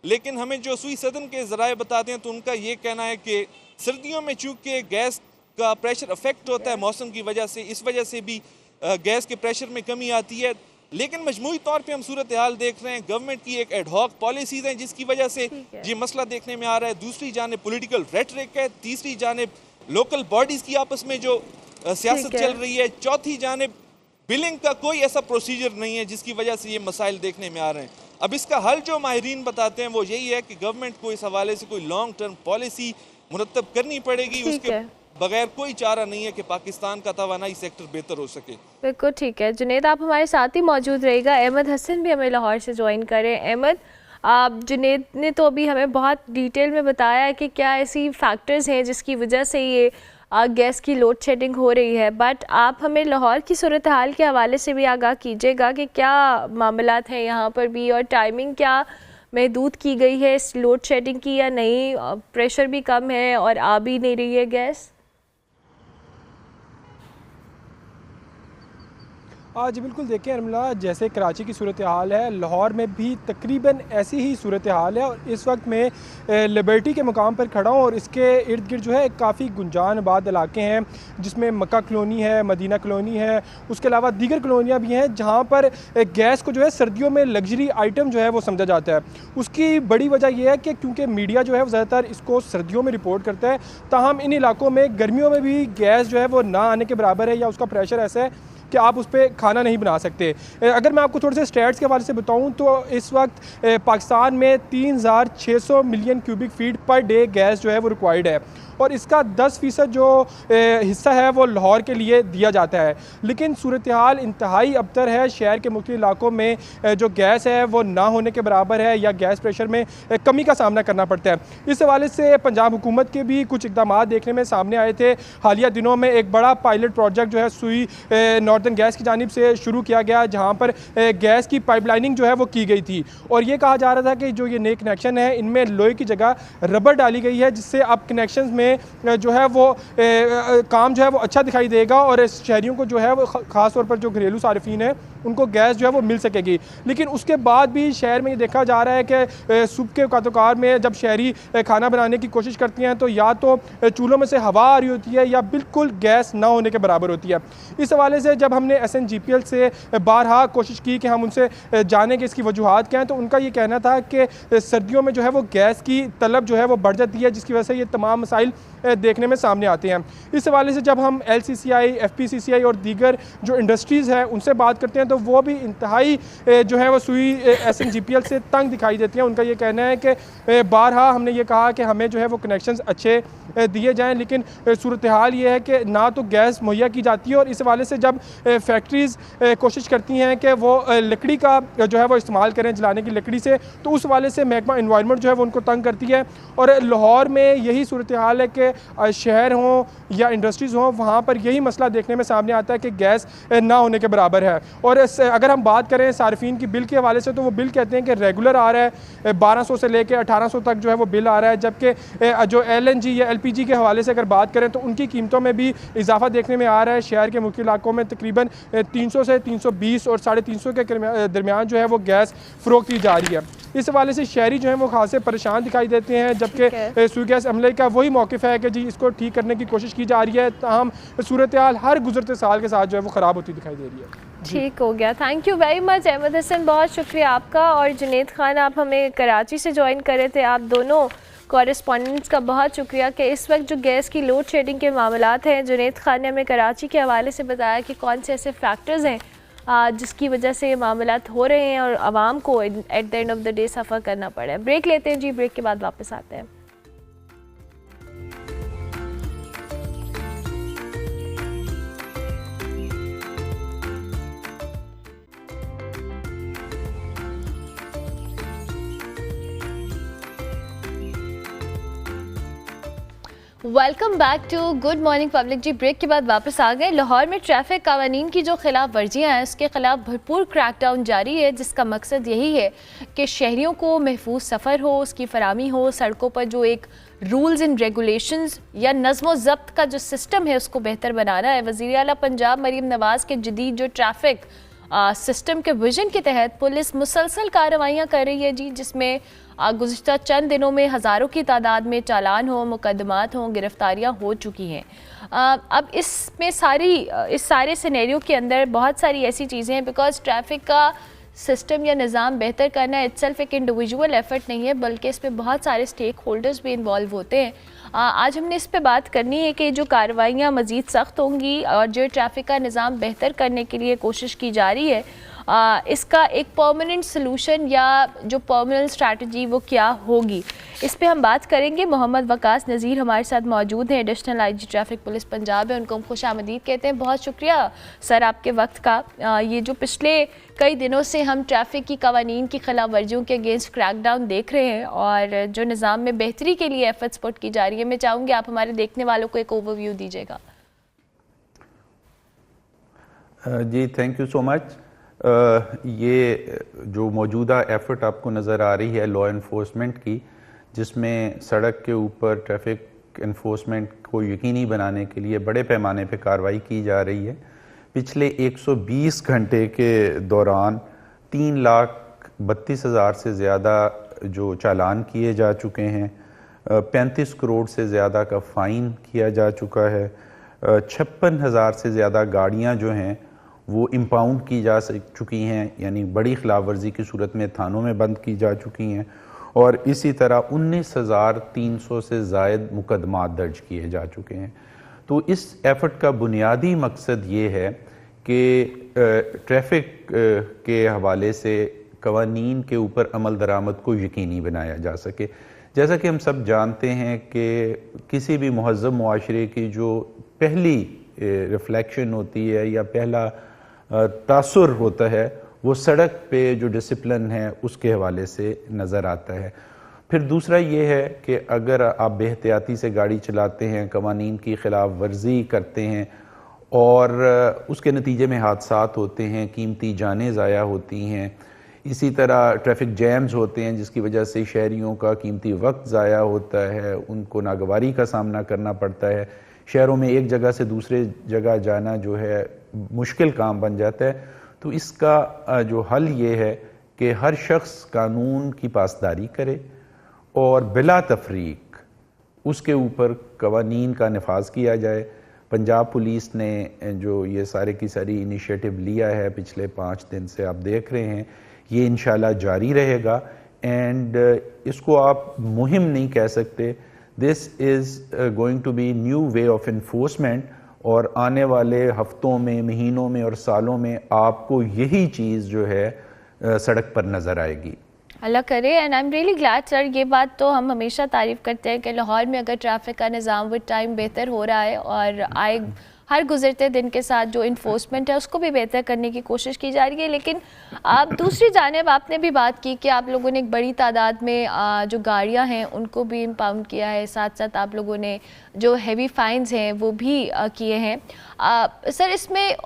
लेकिन हमें जो सुई सदन के ज़राए बताते हैं तो उनका ये कहना है कि सर्दियों में चूँकि गैस का प्रेशर अफेक्ट होता है मौसम की वजह से, इस वजह से भी गैस के प्रेशर में कमी आती है। लेकिन मजमूई तौर पे हम सूरत हाल देख रहे हैं, गवर्नमेंट की एक एडहॉक पॉलिसीज़ हैं जिसकी वजह से ये मसला देखने में आ रहा है। दूसरी जानिब पॉलिटिकल रेटरिक है, तीसरी जानिब लोकल बॉडीज़ की आपस में जो सियासत चल रही है, चौथी जानिब बिलिंग का कोई ऐसा प्रोसीजर नहीं है जिसकी वजह से ये मसाइल देखने में आ रहे हैं। अब इसका हल जो माहिरीन बताते हैं वो यही है कि गवर्नमेंट को इस हवाले से कोई लॉन्ग टर्म पॉलिसी मुरतब करनी पड़ेगी, उसके बगैर कोई चारा नहीं है कि पाकिस्तान का तवानाई सेक्टर बेहतर हो सके। बिल्कुल ठीक है जुनेद, आप हमारे साथ ही मौजूद रहेगा। अहमद हसन भी हमें लाहौर से ज्वाइन करें। अहमद, आप जुनेद ने तो अभी हमें बहुत डिटेल में बताया कि क्या ऐसी फैक्टर्स हैं जिसकी वजह से ये गैस की लोड शेडिंग हो रही है, बट आप हमें लाहौर की सूरत हाल के हवाले से भी आगाह कीजिएगा कि क्या मामलात हैं यहाँ पर भी और टाइमिंग क्या महदूद की गई है इस लोड शेडिंग की या नहीं, प्रेशर भी कम है और आ भी नहीं रही है गैस। आज बिल्कुल देखें अरमला, जैसे कराची की सूरत हाल है, लाहौर में भी तकरीबन ऐसी ही सूरत हाल है। और इस वक्त मैं लिबर्टी के मुकाम पर खड़ा हूँ और इसके इर्द गिर्द जो है काफ़ी गुंजान आबाद इलाके हैं, जिसमें मक्का कॉलोनी है, मदीना कॉलोनी है, उसके अलावा दीगर कॉलोनियाँ भी हैं जहाँ पर गैस को जो है सर्दियों में लग्जरी आइटम जो है वो समझा जाता है। उसकी बड़ी वजह यह है कि क्योंकि मीडिया जो है वो ज़्यादातर इसको सर्दियों में रिपोर्ट करता है, ताहम इन इलाकों में गर्मियों में भी गैस जो है वो ना आने के बराबर है, या उसका प्रेशर ऐसा है कि आप उस पर खाना नहीं बना सकते। अगर मैं आपको थोड़े से स्टैट्स के हवाले से बताऊं तो इस वक्त पाकिस्तान में 3600 million cubic feet per day gas जो है वो रिक्वायर्ड है, और इसका 10% जो हिस्सा है वो लाहौर के लिए दिया जाता है। लेकिन सूरत हाल इंतहाई अबतर है, शहर के मुख्तलिफ इलाकों में जो गैस है वो ना होने के बराबर है, या गैस प्रेशर में कमी का सामना करना पड़ता है। इस हवाले से पंजाब हुकूमत के भी कुछ इक़दाम देखने में सामने आए थे। हालिया दिनों में एक बड़ा पायलट प्रोजेक्ट जो है सुई नॉर्दर्न गैस की जानिब से शुरू किया गया, जहाँ पर गैस की पाइपलाइनिंग जो है वो की गई थी, और ये कहा जा रहा था कि जो ये नए कनेक्शन है इनमें लोहे की जगह रबर डाली गई है, जिससे अब कनेक्शन में जो है वो काम जो है वो अच्छा दिखाई देगा, और शहरियों को जो है वो ख़ास तौर पर जो घरेलू सार्फिन है उनको गैस जो है वो मिल सकेगी। लेकिन उसके बाद भी शहर में ये देखा जा रहा है कि सुबह के औकात में जब शहरी खाना बनाने की कोशिश करती हैं तो या तो चूल्हों में से हवा आ रही होती है या बिल्कुल गैस ना होने के बराबर होती है। इस हवाले से जब हमने SNGPL से बारहा कोशिश की कि हम उनसे जाने कि इसकी वजूहात क्या हैं, तो उनका ये कहना था कि सर्दियों में जो है वो गैस की तलब जो है वो बढ़ जाती है, जिसकी वजह से ये तमाम मसाइल देखने में सामने आते हैं। इस हवाले से जब हम LCCI, FPCCI और दीगर जो इंडस्ट्रीज़ हैं उनसे बात करते हैं तो वो भी इंतहाई जो है वो सुई SNGPL से तंग दिखाई देती हैं। उनका ये कहना है कि बारहा हमने ये कहा कि हमें जो है वो कनेक्शंस अच्छे दिए जाएं, लेकिन सूरत हाल ये है कि ना तो गैस मुहैया की जाती है, और इस हवाले से जब फैक्ट्रीज़ कोशिश करती हैं कि वो लकड़ी का जो है वो इस्तेमाल करें जलाने की लकड़ी से, तो उस हवाले से महकमा इन्वायरमेंट जो है वो उनको तंग करती है। और लाहौर में यही सूरत हाल है कि शहर हों या इंडस्ट्रीज़ हों, वहाँ पर यही मसला देखने में सामने आता है कि गैस ना होने के बराबर है। और अगर हम बात करें सार्फिन की बिल के हवाले से, तो वो बिल कहते हैं कि रेगुलर आ रहा है, 1200 से लेकर 1800 तक जो है वो बिल आ रहा है, जबकि जो LNG या LPG के हवाले से अगर बात करें तो उनकी कीमतों में भी इजाफा देखने में आ रहा है। शहर के मुख्य इलाकों में तकरीबन 300 से 320 और 350 के दरमियान जो है वो गैस फ़रोख्त की जा रही है। इस हवाले से शहरी जो है वो खासे परेशान दिखाई देते हैं, जबकि सुई गैस अमले का वही मौक़िफ़ है कि जी इसको ठीक करने की कोशिश की जा रही है, ताहम सूरत हाल हर गुजरते साल के साथ जो है वो ख़राब होती दिखाई दे रही है। ठीक हो गया, thank you very much Ahmad Hasan, बहुत शुक्रिया आपका। और जुनैद खान, आप हमें कराची से ज्वाइन कर रहे थे, आप दोनों कॉरेस्पॉन्डेंट्स का बहुत शुक्रिया कि इस वक्त जो गैस की लोड शेडिंग के मामलात हैं, जुनैद खान ने हमें कराची के हवाले से बताया कि कौन से ऐसे फैक्टर्स हैं जिसकी वजह से ये मामलात हो रहे हैं और आवाम को at the end of the day सफ़र करना पड़ा है। ब्रेक लेते हैं जी, ब्रेक के बाद वापस आते हैं। Welcome back to good morning public जी। ब्रेक के बाद वापस आ गए। लाहौर में ट्रैफिक कानून की जो खिलाफ वर्जियाँ हैं उसके ख़िलाफ़ भरपूर क्रैकडाउन जारी है, जिसका मकसद यही है कि शहरियों को महफूज सफ़र हो, उसकी फराहमी हो, सड़कों पर जो एक रूल्स एंड रेगुलेशंस या नज़्म ज़ब्त का जो सिस्टम है उसको बेहतर बनाना है। वज़ीर आला पंजाब मरीम नवाज़ के जदीद जो ट्रैफिक सिस्टम के विजन के तहत पुलिस मुसलसल कार्रवाइयाँ कर रही है जी, जिसमें गुज़िश्ता चंद दिनों में हज़ारों की तादाद में चालान हो, मुकदमात हों, गिरफ्तारियाँ हो चुकी हैं। अब इस सारे सिनेरियो के अंदर बहुत सारी ऐसी चीज़ें हैं, बिकॉज ट्रैफिक का सिस्टम या निज़ाम बेहतर करना इटसेल्फ एक इंडिविजुअल एफर्ट नहीं है, बल्कि इसमें बहुत सारे स्टेक होल्डर्स भी इन्वॉल्व होते हैं। आज हमने इस पे बात करनी है कि जो कार्रवाइयाँ मज़ीद सख्त होंगी और जो ट्रैफिक का निज़ाम बेहतर करने के लिए कोशिश की जा रही है, इसका एक परमानेंट सलूशन या जो परमानेंट स्ट्रैटेजी वो क्या होगी, इस पे हम बात करेंगे। मोहम्मद वकास नज़ीर हमारे साथ मौजूद हैं, additional IG traffic police Punjab है, उनको हम खुश आमदीद कहते हैं। बहुत शुक्रिया सर आपके वक्त का। ये जो पिछले कई दिनों से हम ट्रैफिक की कवानीन की खिलाफ वर्जियों के अगेंस्ट क्रैकडाउन देख रहे हैं और जो निज़ाम में बेहतरी के लिए एफर्ट्स पुट की जा रही है, मैं चाहूँगी आप हमारे देखने वालों को एक ओवरव्यू दीजिएगा। जी थैंक यू सो मच। ये जो मौजूदा एफ़र्ट आपको नज़र आ रही है लॉ इन्फोर्समेंट की, जिसमें सड़क के ऊपर ट्रैफिक इन्फोर्समेंट को यकीनी बनाने के लिए बड़े पैमाने पे कार्रवाई की जा रही है, पिछले 120 घंटे के दौरान 3,32,000 से ज़्यादा जो चालान किए जा चुके हैं, 35 करोड़ से ज़्यादा का फ़ाइन किया जा चुका है, 56,000 से ज़्यादा गाड़ियां जो हैं वो इम्पाउंड की जा चुकी हैं, यानी बड़ी खिलाफ वर्जी की सूरत में थानों में बंद की जा चुकी हैं, और इसी तरह 19,300 से ज़ायद मुकदमात दर्ज किए जा चुके हैं। तो इस एफ़र्ट का बुनियादी मकसद ये है कि ट्रैफिक के हवाले से कवानीन के ऊपर अमल दरामद को यकीनी बनाया जा सके। जैसा कि हम सब जानते हैं कि किसी भी महज़्ज़ब मुआशरे की जो पहली रिफ्लेक्शन होती है या पहला तासुर होता है वो सड़क पे जो डिसिप्लिन है उसके हवाले से नज़र आता है। फिर दूसरा ये है कि अगर आप बेहतियाती से गाड़ी चलाते हैं, कवानीन की खिलाफ वर्जी करते हैं और उसके नतीजे में हादसात होते हैं, कीमती जानें ज़ाया होती हैं, इसी तरह ट्रैफिक जैम्स होते हैं जिसकी वजह से शहरियों का कीमती वक्त ज़ाया होता है, उनको नागवारी का सामना करना पड़ता है, शहरों में एक जगह से दूसरे जगह जाना जो है मुश्किल काम बन जाता है। तो इसका जो हल ये है कि हर शख्स कानून की पासदारी करे और बिला तफरीक उसके ऊपर कवानीन का नफाज किया जाए। पंजाब पुलिस ने जो ये सारे की सारी इनिशिएटिव लिया है पिछले 5 दिन से आप देख रहे हैं, ये इंशाल्लाह जारी रहेगा। एंड इसको आप मुहिम नहीं कह सकते, this is going to be new way of enforcement, और आने वाले हफ्तों में, महीनों में और सालों में आपको यही चीज़ जो है सड़क पर नज़र आएगी। अल्लाह करे। And I am really glad sir, ये बात तो हम हमेशा तारीफ़ करते हैं कि लाहौर में अगर ट्रैफिक का निज़ाम विद टाइम बेहतर हो रहा है और हर गुजरते दिन के साथ जो इन्फोर्समेंट है उसको भी बेहतर करने की कोशिश की जा रही है। लेकिन आप दूसरी जानिब आपने भी बात की कि आप लोगों ने एक बड़ी तादाद में जो गाड़ियां हैं उनको भी इम्पाउंड किया है, साथ साथ आप लोगों ने जो हैवी फाइन्स हैं वो भी किए हैं। सर, इसमें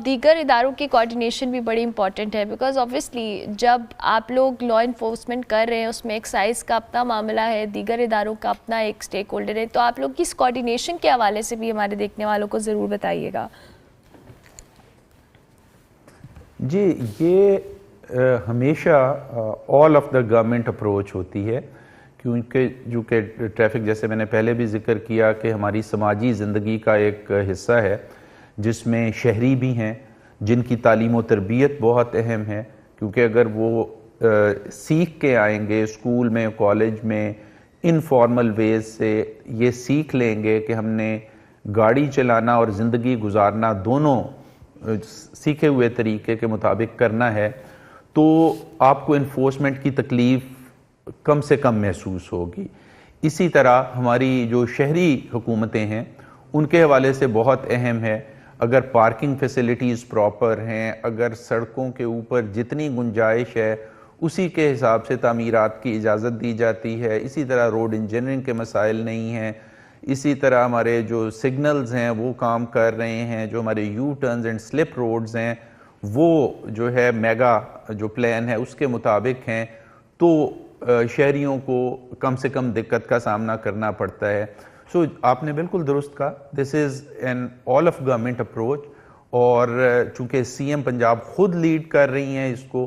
दीगर इदारों की कोऑर्डिनेशन भी बड़ी इंपॉर्टेंट है, बिकॉज ऑब्वियसली जब आप लोग लॉ इन्फोर्समेंट कर रहे हैं उसमें एक्साइज का अपना मामला है, दीगर इदारों का अपना एक स्टेक होल्डर है, तो आप लोग की इस कोऑर्डिनेशन के हवाले से भी हमारे देखने वालों को ज़रूर बताइएगा। जी, ये हमेशा all of the government approach होती है, क्योंकि जो कि ट्रैफिक, जैसे मैंने पहले भी जिक्र किया, कि हमारी समाजी ज़िंदगी का एक हिस्सा है जिसमें शहरी भी हैं जिनकी तालीम व तरबियत बहुत अहम है, क्योंकि अगर वो सीख के आएंगे स्कूल में, कॉलेज में, इनफॉर्मल वेज से ये सीख लेंगे कि हमने गाड़ी चलाना और ज़िंदगी गुजारना दोनों सीखे हुए तरीके के मुताबिक करना है, तो आपको इन्फोर्समेंट की तकलीफ़ कम से कम महसूस होगी। इसी तरह हमारी जो शहरी हुकूमतें हैं उनके हवाले से बहुत अहम है, अगर पार्किंग फैसिलिटीज़ प्रॉपर हैं, अगर सड़कों के ऊपर जितनी गुंजाइश है उसी के हिसाब से तामीरात की इजाज़त दी जाती है, इसी तरह रोड इंजीनियरिंग के मसाइल नहीं हैं, इसी तरह हमारे जो सिग्नल्स हैं वो काम कर रहे हैं, जो हमारे U turns and slip roads हैं वो जो है मेगा जो प्लान है उसके मुताबिक हैं, तो शहरियों को कम से कम दिक्कत का सामना करना पड़ता है। सो आपने बिल्कुल दुरुस्त कहा, this is an all of government approach, और चूँकि सीएम पंजाब खुद लीड कर रही हैं इसको,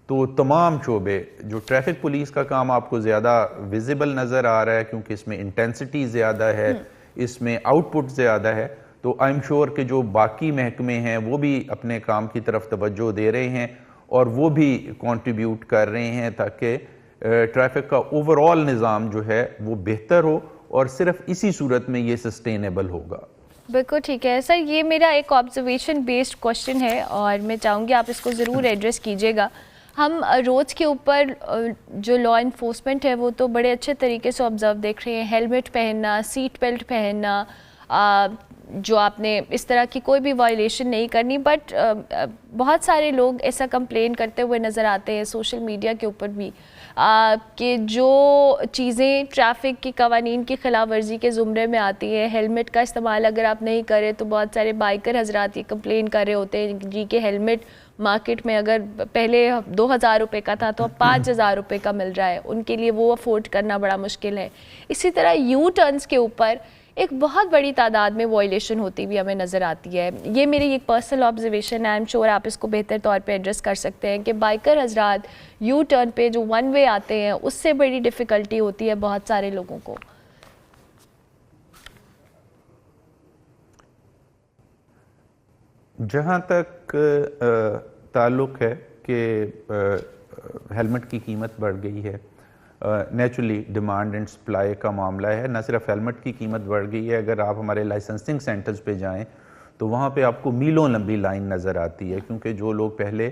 तो तमाम शोबे, जो ट्रैफिक पुलिस का काम आपको ज़्यादा विजिबल नज़र आ रहा है क्योंकि इसमें इंटेंसिटी ज़्यादा है, इसमें आउटपुट ज़्यादा है, तो आई एम श्योर कि जो बाकी महकमे हैं वो भी अपने काम की तरफ तवज्जो दे रहे हैं और वो भी कंट्रीब्यूट कर रहे हैं ताकि ट्रैफिक का ओवरऑल निज़ाम जो है वो बेहतर हो, और सिर्फ इसी सूरत में ये सस्टेनेबल होगा। बिल्कुल ठीक है सर, ये मेरा एक ऑब्जर्वेशन बेस्ड क्वेश्चन है और मैं चाहूँगी आप इसको ज़रूर एड्रेस कीजिएगा। हम रोड्स के ऊपर जो लॉ इन्फोर्समेंट है वो तो बड़े अच्छे तरीके से ऑब्ज़र्व देख रहे हैं, हेलमेट पहनना, सीट बेल्ट पहनना, जो आपने इस तरह की कोई भी वायलेशन नहीं करनी, बट बहुत सारे लोग ऐसा कंप्लेन करते हुए नज़र आते हैं सोशल मीडिया के ऊपर भी कि जो चीज़ें ट्रैफिक की कवानीन की खिलाफ वर्जी के ज़ुमरे में आती हैं, हेलमेट का इस्तेमाल अगर आप नहीं करें तो बहुत सारे बाइकर हजरात ये कंप्लेन कर रहे होते हैं जी कि हेलमेट मार्केट में अगर पहले 2000 रुपये का था तो अब 5000 रुपये का मिल रहा है, उनके लिए वो अफोर्ड करना बड़ा मुश्किल है। इसी तरह यू टर्न्स के ऊपर एक बहुत बड़ी तादाद में वॉयलेशन होती हुई हमें नज़र आती है। ये मेरी एक पर्सनल ऑब्जर्वेशन है, आई एम श्योर आप इसको बेहतर तौर पे एड्रेस कर सकते हैं कि बाइकर हजरात यू टर्न पे जो वन वे आते हैं उससे बड़ी डिफ़िकल्टी होती है बहुत सारे लोगों को। जहाँ तक ताल्लुक़ है कि हेलमेट की कीमत बढ़ गई है, नेचुरली डिमांड एंड सप्लाई का मामला है। न सिर्फ हेलमेट की कीमत बढ़ गई है, अगर आप हमारे लाइसेंसिंग सेंटर्स पे जाएं तो वहाँ पे आपको मीलों लंबी लाइन नज़र आती है, क्योंकि जो लोग पहले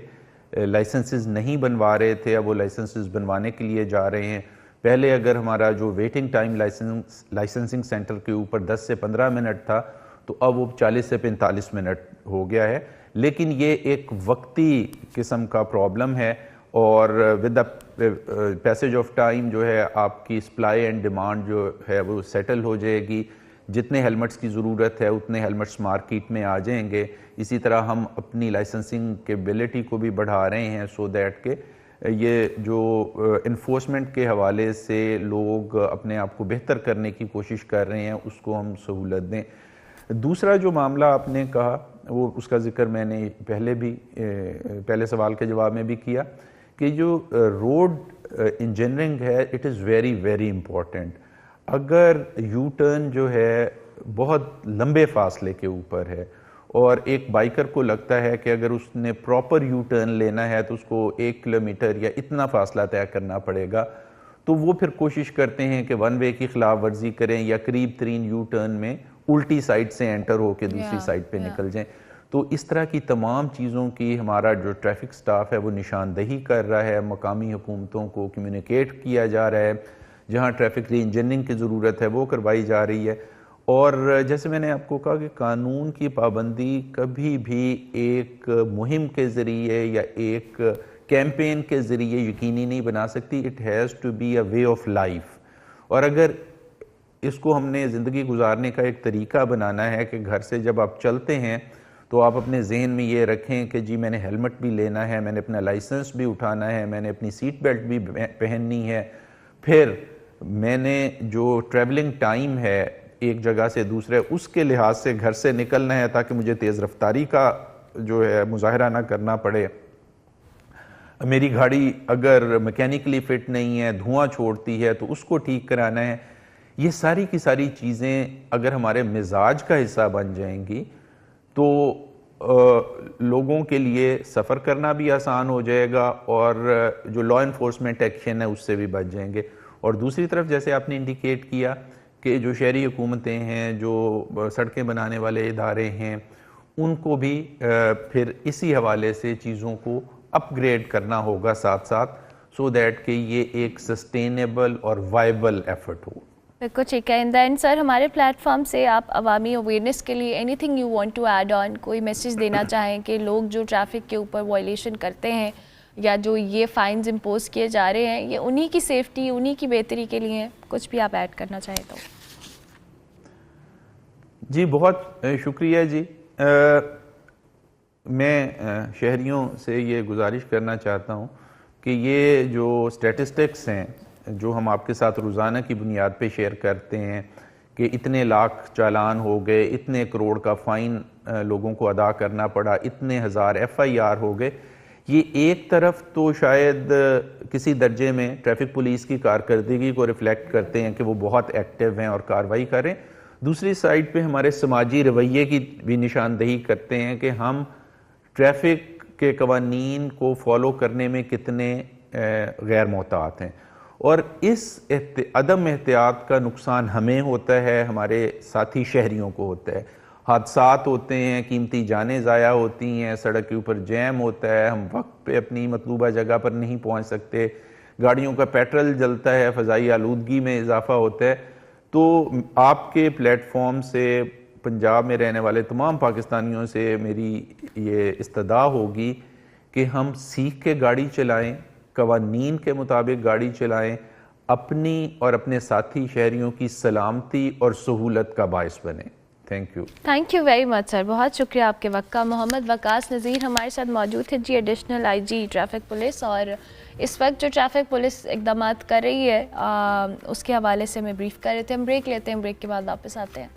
लाइसेंसेस नहीं बनवा रहे थे अब वो लाइसेंसेस बनवाने के लिए जा रहे हैं। पहले अगर हमारा जो वेटिंग टाइम लाइसेंसिंग सेंटर के ऊपर 10 से 15 मिनट था तो अब वो 40 से 45 मिनट हो गया है। लेकिन ये एक वक्ती किस्म का प्रॉब्लम है और with the passage of time जो है आपकी सप्लाई एंड डिमांड जो है वो सेटल हो जाएगी। जितने हेलमेट्स की ज़रूरत है उतने हेलमेट्स मार्केट में आ जाएंगे। इसी तरह हम अपनी लाइसेंसिंग कैपेबिलिटी को भी बढ़ा रहे हैं सो दैट के ये जो इन्फोर्समेंट के हवाले से लोग अपने आप को बेहतर करने की कोशिश कर रहे हैं उसको हम सहूलत दें। दूसरा जो मामला आपने कहा वो उसका जिक्र मैंने पहले सवाल के जवाब में भी किया कि जो रोड इंजीनियरिंग है it is very very important. अगर यू टर्न जो है बहुत लंबे फासले के ऊपर है और एक बाइकर को लगता है कि अगर उसने प्रॉपर यू टर्न लेना है तो उसको 1 किलोमीटर या इतना फासला तय करना पड़ेगा, तो वो फिर कोशिश करते हैं कि वन वे की खिलाफ वर्जी करें या करीब तरीन यू टर्न में उल्टी साइड से एंटर होकर दूसरी साइड पे निकल जाएं। तो इस तरह की तमाम चीज़ों की हमारा जो ट्रैफिक स्टाफ है वो निशानदही कर रहा है, मकामी हुकूमतों को कम्युनिकेट किया जा रहा है, जहाँ ट्रैफिक री इंजीनियरिंग की ज़रूरत है वो करवाई जा रही है। और जैसे मैंने आपको कहा कि कानून की पाबंदी कभी भी एक मुहिम के ज़रिए या एक कैंपेन के ज़रिए यकीनी नहीं बना सकती। It has to be a way of life. और अगर इसको हमने ज़िंदगी गुजारने का एक तरीका बनाना है कि घर से जब आप चलते हैं तो आप अपने जहन में ये रखें कि जी मैंने हेलमेट भी लेना है, मैंने अपना लाइसेंस भी उठाना है, मैंने अपनी सीट बेल्ट भी पहननी है, फिर मैंने जो ट्रैवलिंग टाइम है एक जगह से दूसरे उसके लिहाज से घर से निकलना है ताकि मुझे तेज़ रफ्तारी का जो है मुजाहरा ना करना पड़े। मेरी गाड़ी अगर मैकेनिकली फिट नहीं है, धुआं छोड़ती है, तो उसको ठीक कराना है। ये सारी की सारी चीज़ें अगर हमारे मिजाज का हिस्सा बन जाएंगी तो लोगों के लिए सफ़र करना भी आसान हो जाएगा और जो लॉ इन्फोर्समेंट एक्शन है उससे भी बच जाएंगे। और दूसरी तरफ जैसे आपने इंडिकेट किया कि जो शहरी हुकूमतें हैं, जो सड़कें बनाने वाले इदारे हैं, उनको भी फिर इसी हवाले से चीज़ों को अपग्रेड करना होगा साथ साथ, सो दैट कि ये एक सस्टेनेबल और वाइबल एफर्ट हो। बिल्कुल ठीक है। इन द एंड सर हमारे प्लेटफॉर्म से आप अवामी अवेयरनेस के लिए anything you want to add on, कोई मैसेज देना चाहें कि लोग जो ट्रैफिक के ऊपर वायलेशन करते हैं या जो ये फ़ाइन्स इम्पोज किए जा रहे हैं ये उन्हीं की सेफ्टी, उन्हीं की बेहतरी के लिए हैं, कुछ भी आप ऐड करना चाहें तो? जी बहुत शुक्रिया जी। मैं शहरियों से ये गुजारिश करना चाहता हूँ कि ये जो स्टैटिस्टिक्स हैं जो हम आपके साथ रोज़ाना की बुनियाद पे शेयर करते हैं कि इतने लाख चालान हो गए, इतने करोड़ का फ़ाइन लोगों को अदा करना पड़ा, इतने हज़ार FIR हो गए, ये एक तरफ तो शायद किसी दर्जे में ट्रैफिक पुलिस की कारकर्दगी को रिफ्लेक्ट करते हैं कि वो बहुत एक्टिव हैं और कार्रवाई करें। दूसरी साइड पे हमारे समाजी रवैये की भी निशानदही करते हैं कि हम ट्रैफिक के कवानीन को फॉलो करने में कितने गैर मोहतात हैं। और इस अदम एहतियात का नुकसान हमें होता है, हमारे साथी शहरियों को होता है। हादसात होते हैं, कीमती जानें ज़ाया होती हैं, सड़क के ऊपर जैम होता है, हम वक्त पे अपनी मतलूबा जगह पर नहीं पहुंच सकते, गाड़ियों का पेट्रोल जलता है, फ़ज़ाई आलूदगी में इजाफा होता है। तो आपके प्लेटफॉर्म से पंजाब में रहने वाले तमाम पाकिस्तानियों से मेरी ये इस्तदा होगी कि हम सीख के गाड़ी चलाएं, कवानीन के मुताबिक गाड़ी चलाएं, अपनी और अपने साथी शहरियों की सलामती और सहूलत का बायस बने। Thank you. Thank you very much sir, बहुत शुक्रिया आपके वक्त का। मोहम्मद वकास नज़ीर हमारे साथ मौजूद थे जी, एडिशनल आईजी ट्रैफिक पुलिस, और इस वक्त जो ट्रैफिक पुलिस इकदाम कर रही है उसके हवाले से हमें ब्रीफ कर रहे थे। हम ब्रेक लेते हैं, ब्रेक के बाद वापस आते हैं।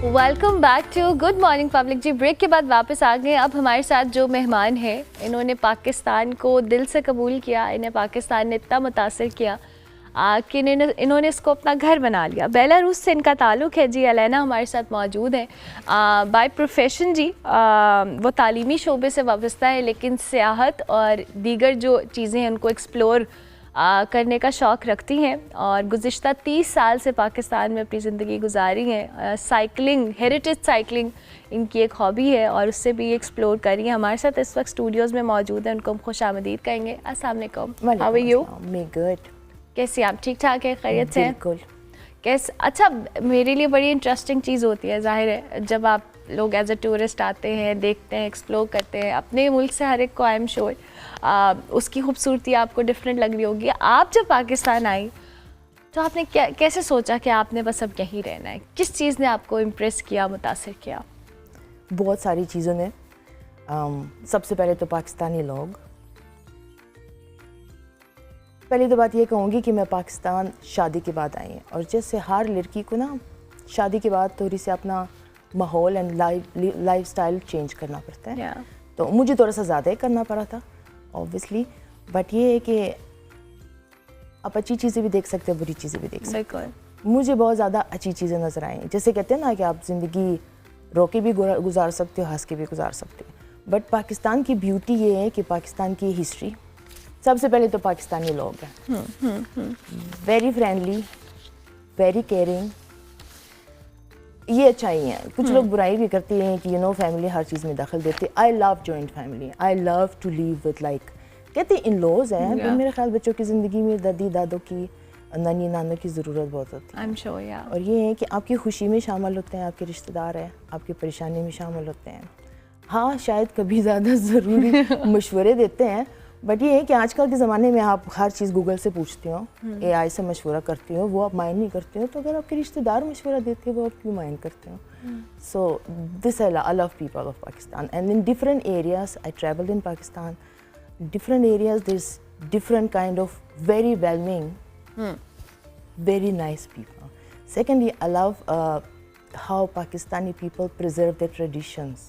Welcome back to good morning public जी। ब्रेक के बाद वापस आ गए। अब हमारे साथ जो मेहमान हैं, इन्होंने पाकिस्तान को दिल से कबूल किया, इन्हें पाकिस्तान ने इतना मुतासिर किया कि इन्होंने इसको अपना घर बना लिया। बेलारूस से इनका ताल्लुक़ है जी। अलैना हमारे साथ मौजूद हैं। बाय प्रोफेशन जी वो तालीमी शोबे से वाबस्ता है, लेकिन सियाहत और दीगर जो चीज़ें हैं उनको एक्सप्लोर करने का शौक़ रखती हैं, और गुज़िश्ता 30 साल से पाकिस्तान में अपनी ज़िंदगी गुजारी है। साइकिलिंग, हेरिटेज साइकिलिंग इनकी एक हॉबी है, और उससे भी एक्सप्लोर करी है। हमारे साथ इस वक्त स्टूडियोज़ में मौजूद हैं, उनको हम खुशामदीद कहेंगे। अस्सलाम वालेकुम, हाउ आर यू? मैं गुड। कैसी आप? ठीक ठाक है, खैरियत से हैं? बिल्कुल। कैसे? अच्छा, मेरे लिए बड़ी इंटरेस्टिंग चीज़ होती है, ज़ाहिर है जब आप लोग एज अ टूरिस्ट आते हैं, देखते हैं, एक्सप्लोर करते हैं अपने मुल्क से, हर एक को आई एम श्योर उसकी खूबसूरती आपको डिफरेंट लग रही होगी। आप जब पाकिस्तान आई तो आपने कैसे सोचा कि आपने बस अब यहीं रहना है? किस चीज़ ने आपको इम्प्रेस किया, मुतासिर किया? बहुत सारी चीज़ों ने। सबसे पहले तो पाकिस्तानी लोग। पहली तो बात ये कहूँगी कि मैं पाकिस्तान शादी के बाद आई, और जैसे हर लड़की को ना शादी के बाद थोड़ी सी अपना माहौल एंड लाइफस्टाइल चेंज करना पड़ता है। तो मुझे थोड़ा सा ज़्यादा ही करना पड़ा था ऑब्वियसली, बट ये है कि आप अच्छी चीज़ें भी देख सकते हैं, बुरी चीज़ें भी देख सकते हैं। मुझे बहुत ज़्यादा अच्छी चीज़ें नज़र आई। जैसे कहते हैं ना कि आप ज़िंदगी रो के भी गुजार सकते हो, हंस के भी गुजार सकते हो। बट पाकिस्तान की ब्यूटी ये है कि पाकिस्तान की हिस्ट्री, सबसे पहले तो पाकिस्तानी लोग हैं वेरी फ्रेंडली, वेरी केयरिंग। ये अच्छाई है। कुछ लोग बुराई भी करते हैं कि फैमिली हर चीज़ में दखल देते। I love joint family, I love to live with like कहते इन लॉज हैं। पर मेरे ख्याल बच्चों की ज़िंदगी में दादी दादों की, नानी नानों की ज़रूरत बहुत होती है। sure, और ये है कि आपकी खुशी में शामिल होते हैं, आपके रिश्तेदार हैं, आपकी परेशानी में शामिल होते हैं। हाँ, शायद कभी ज़्यादा ज़रूरी मशवरे देते हैं, बट ये है कि आजकल के ज़माने में आप हर चीज़ गूगल से पूछते हो, AI से मशवरा करते हो, वो आप माइंड नहीं करते हो। तो अगर आपके रिश्तेदार मशवरा देते हैं, वो आप क्यों माइंड करते हो? So this I love people of Pakistan, and in different areas I travelled in Pakistan, different areas there's different kind of very welcoming, very nice people. Secondly, I love how Pakistani people preserve their traditions.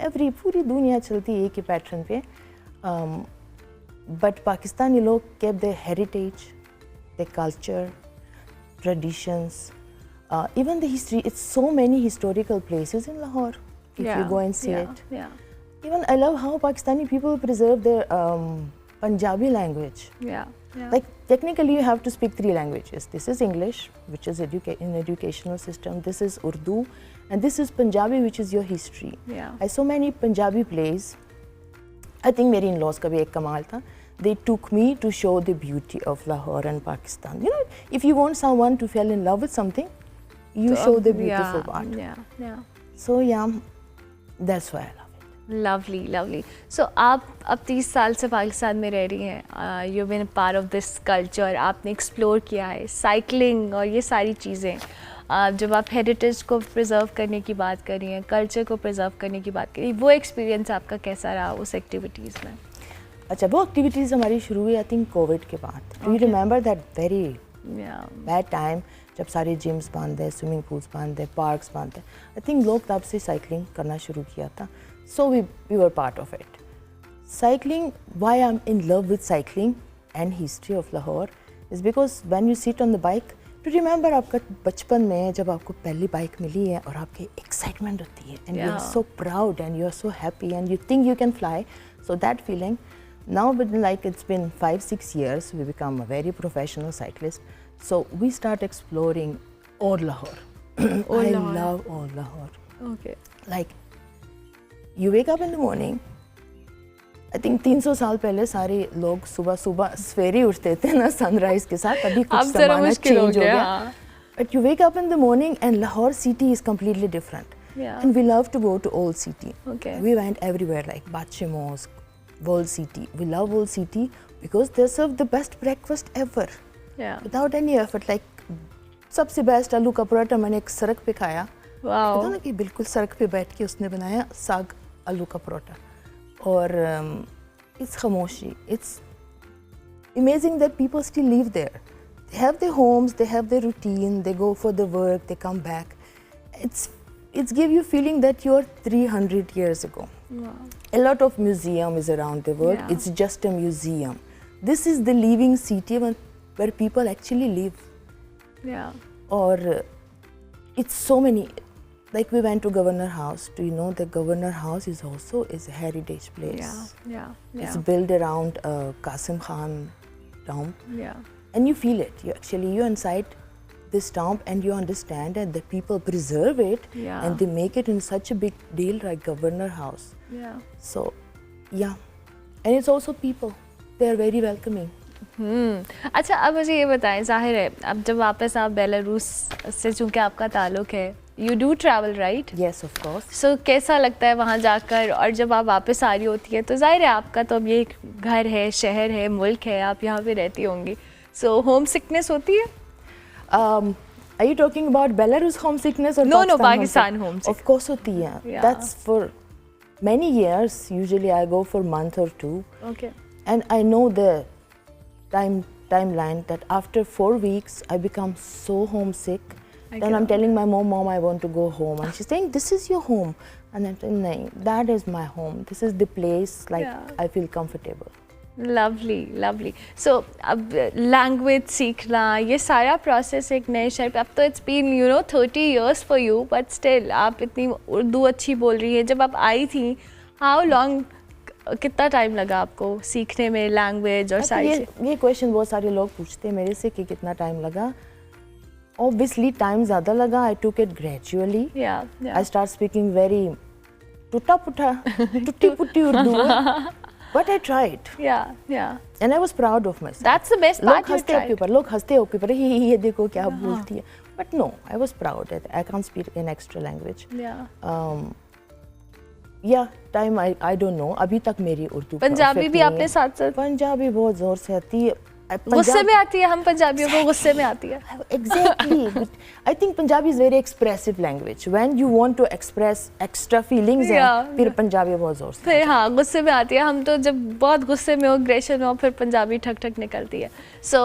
Every पूरी दुनिया चलती है एक ही pattern पे, but Pakistani लोग kept their heritage, their culture, traditions, even the history. It's so many historical places in Lahore if you go and see it. Even I love how Pakistani people preserve their Punjabi language. Like technically you have to speak 3 languages. This is English, which is in educational system. This is Urdu, and this is Punjabi, which is your history. I saw many Punjabi plays. I think मेरे in-laws का भी एक कमाल था. They took me to show the beauty of Lahore and Pakistan. If you want someone to fall in love with something, you show the beautiful part. So that's why I love. Lovely lovely. So आप अब 30 साल से पाकिस्तान में रह रही हैं, you been part of this culture, आपने explore किया है साइकिलिंग और ये सारी चीज़ें। जब आप हेरिटेज को प्रिजर्व करने की बात कर रही हैं, कल्चर को प्रिजर्व करने की बात करी, वो एक्सपीरियंस आपका कैसा रहा उस एक्टिविटीज़ में? अच्छा, वो एक्टिविटीज़ हमारी शुरू हुई आई थिंक कोविड के बाद। You remember that very bad time, जब सारे जिम्स बंद है, स्विमिंग पूल्स बंद है, पार्क्स बंद है। आई थिंक लोग तब से साइकिलिंग करना शुरू किया था। So we were part of it. Cycling, why I'm in love with cycling and history of Lahore is because when you sit on the bike, to remember आपका बचपन में जब आपको पहली बाइक मिली है और आपकी excitement होती है and you are so proud and you are so happy and you think you can fly. So that feeling, now like it's been 5-6 years, we become a very professional cyclist. So we start exploring all Lahore. I love all Lahore. Okay. Like, you wake up in the morning, I think 300 साल पहले सारे लोग सुबह सुबह सवेरे उठते थे ना सनराइज के साथ, अभी कुछ अब जरा ज़माना मुश्किल हो चेंज हो गया, गया. हाँ. But you wake up in the morning and Lahore city is completely different. Yeah. And we love to go to Old City. Okay. We went everywhere like Badshah Mosque, World City. We love World City because they serve the best breakfast ever. Yeah. Without any effort. Like सबसे best आलू का पराठा मैंने एक सड़क पे खाया. Wow. पता ना कि बिल्कुल सड़क पे बैठ के उसने बनाया साग आलू का पराठा. और it's खामोशी. It's amazing that people still live there. They have their homes, they have their routine, they go for the work, they come back. It's give you feeling that you're 300 years ago. Wow. A lot of museum is around the world. Yeah. It's just a museum. This is the living city where people actually live. Yeah. Or it's so many. Like we went to Governor House. Do you know the Governor House is also a heritage place? Yeah. Yeah. It's Yeah. built around Qasim Khan tomb. Yeah. And you feel it. You're inside this tomb and you understand that the people preserve it Yeah. and they make it in such a big deal like Governor House. Yeah. So, yeah. And it's also people. They are very welcoming. अच्छा, अब मुझे ये बताएं, जाहिर है अब जब वापस आप बेलारूस से चूँकि आपका ताल्लुक है, you do travel right? Yes, of course. सो कैसा लगता है वहाँ जाकर, और जब आप वापस आ रही होती है तो जाहिर है आपका तो अब ये घर है, शहर है, मुल्क है, आप यहाँ पे रहती होंगी, सो होम सिकनेस होती है? Are you talking about Belarus homesickness or No, no, Pakistan Pakistan homesick. Of course hoti hai. Yeah. That's for many years. Usually I go for a month or two. Okay. And I know the timeline that after 4 weeks I become so homesick. Then I'm telling my mom, I want to go home. And she's saying, this is your home. And I'm saying, no, that is my home. This is the place like Yeah. I feel comfortable. Lovely lovely. So अब language सीखना, ये सारा process एक नए शहर पे, अब तो it's been 30 years for you, but still आप इतनी उर्दू अच्छी बोल रही है. जब आप आई थी, हाउ लॉन्ग, कितना टाइम लगा आपको सीखने में लैंग्वेज और सारी चीज़ें? ये क्वेश्चन बहुत सारे लोग पूछते हैं मेरे से कि कितना टाइम लगा. Obviously टाइम ज़्यादा लगा. I took it gradually. I start speaking very टूटा पुटा टूटी पुटी Urdu. But I tried. Yeah. And I was proud of myself. That's the best part. लोग हंसते हो ऊपर, ये देखो क्या बोलती है. But no, I was proud that I can't speak an extra language. Yeah, time I don't know. अभी तक मेरी उर्दू पंजाबी भी आपने साथ साथ? पंजाबी बहुत जोर से आती है. गुस्से में आती है, हम पंजाबियों को गुस्से में आती है. Exactly. I think Punjabi is very expressive language. When you want to express extra feelings, फिर पंजाबी बहुत जोर से. फिर हाँ, गुस्से में आती है. हम तो जब बहुत गुस्से में हो, अग्रेशन हो, फिर पंजाबी ठक ठक निकलती है. So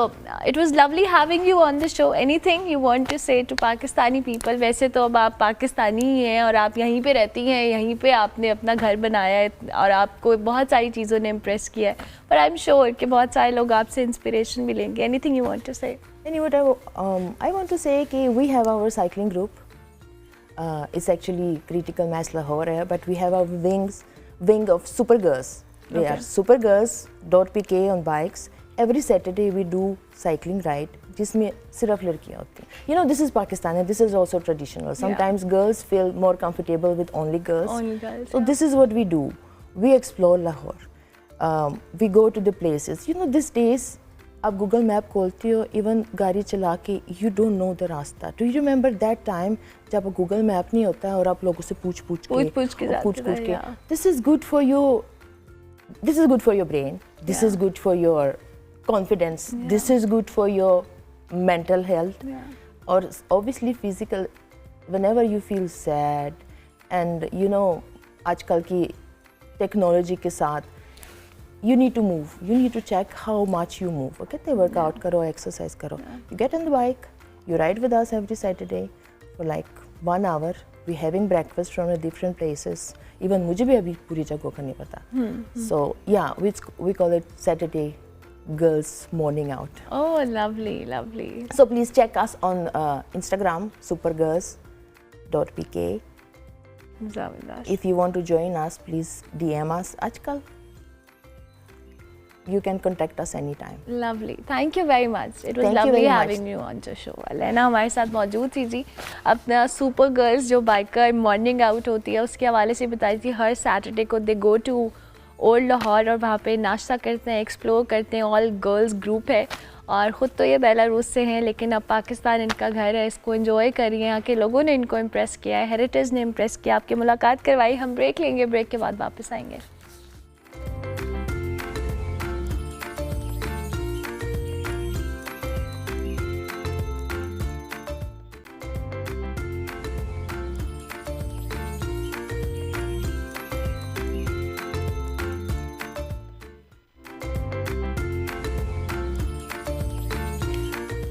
it was lovely having you on the show. Anything you want to say to Pakistani people? वैसे तो अब आप पाकिस्तानी ही हैं और आप यहीं पे रहती हैं, यहीं पे आपने अपना घर बनाया है और आपको बहुत सारी चीज़ों ने इम्प्रेस किया है. But I'm sure कि बहुत सारे लोग आपसे इंस्पिरेशन मिलेंगे. Anything you want to say? I want to say कि we have our cycling group. It's actually Critical Mass Lahore, but we have a wing of Super Girls. We are supergirls.pk on bikes. Every Saturday we do cycling ride जिसमें सिर्फ लड़कियाँ होती हैं. You know, this is Pakistan and this is also traditional. Sometimes girls feel more comfortable with only girls. So this is what we do. We explore Lahore. We go to the places. You know, these days आप Google map खोलते हो, even गाड़ी चला के you don't know the रास्ता. Do you remember that time जब Google map नहीं होता है और आप लोगों से पूछ के this is good for your, this is good for your brain, this is good for your confidence, this is good for your mental health और obviously physical. Whenever you feel sad and you know आजकल की technology के साथ you need to move. You need to check how much you move. Okay, they work out karo, exercise karo. You get on the bike, you ride with us every Saturday for like 1 hour. We're having breakfast from the different places. Even मुझे भी अभी पूरी जगह का नहीं पता. So yeah, we call it Saturday Girls Morning Out. Oh, lovely, lovely. So please check us on Instagram, supergirls.pk. If you want to join us, please DM us. आजकल you can contact us anytime. Lovely. Thank you very much. It was lovely having you on the show. लेना हमारे साथ मौजूद थी जी. अपना super girls जो biker morning out होती है उसके हवाले से बताई थी. हर सैटरडे को दे गो टू ओल्ड लाहौर और वहाँ पे नाश्ता करते हैं, एक्सप्लोर करते हैं। ऑल गर्ल्स ग्रुप है और ख़ुद तो ये बेलारूस से हैं लेकिन अब पाकिस्तान इनका घर है, इसको एंजॉय करिए। यहाँ के लोगों ने इनको इम्प्रेस किया है, हेरिटेज ने इम्प्रेस किया, आपकी मुलाकात करवाई। हम ब्रेक लेंगे, ब्रेक के बाद वापस आएंगे।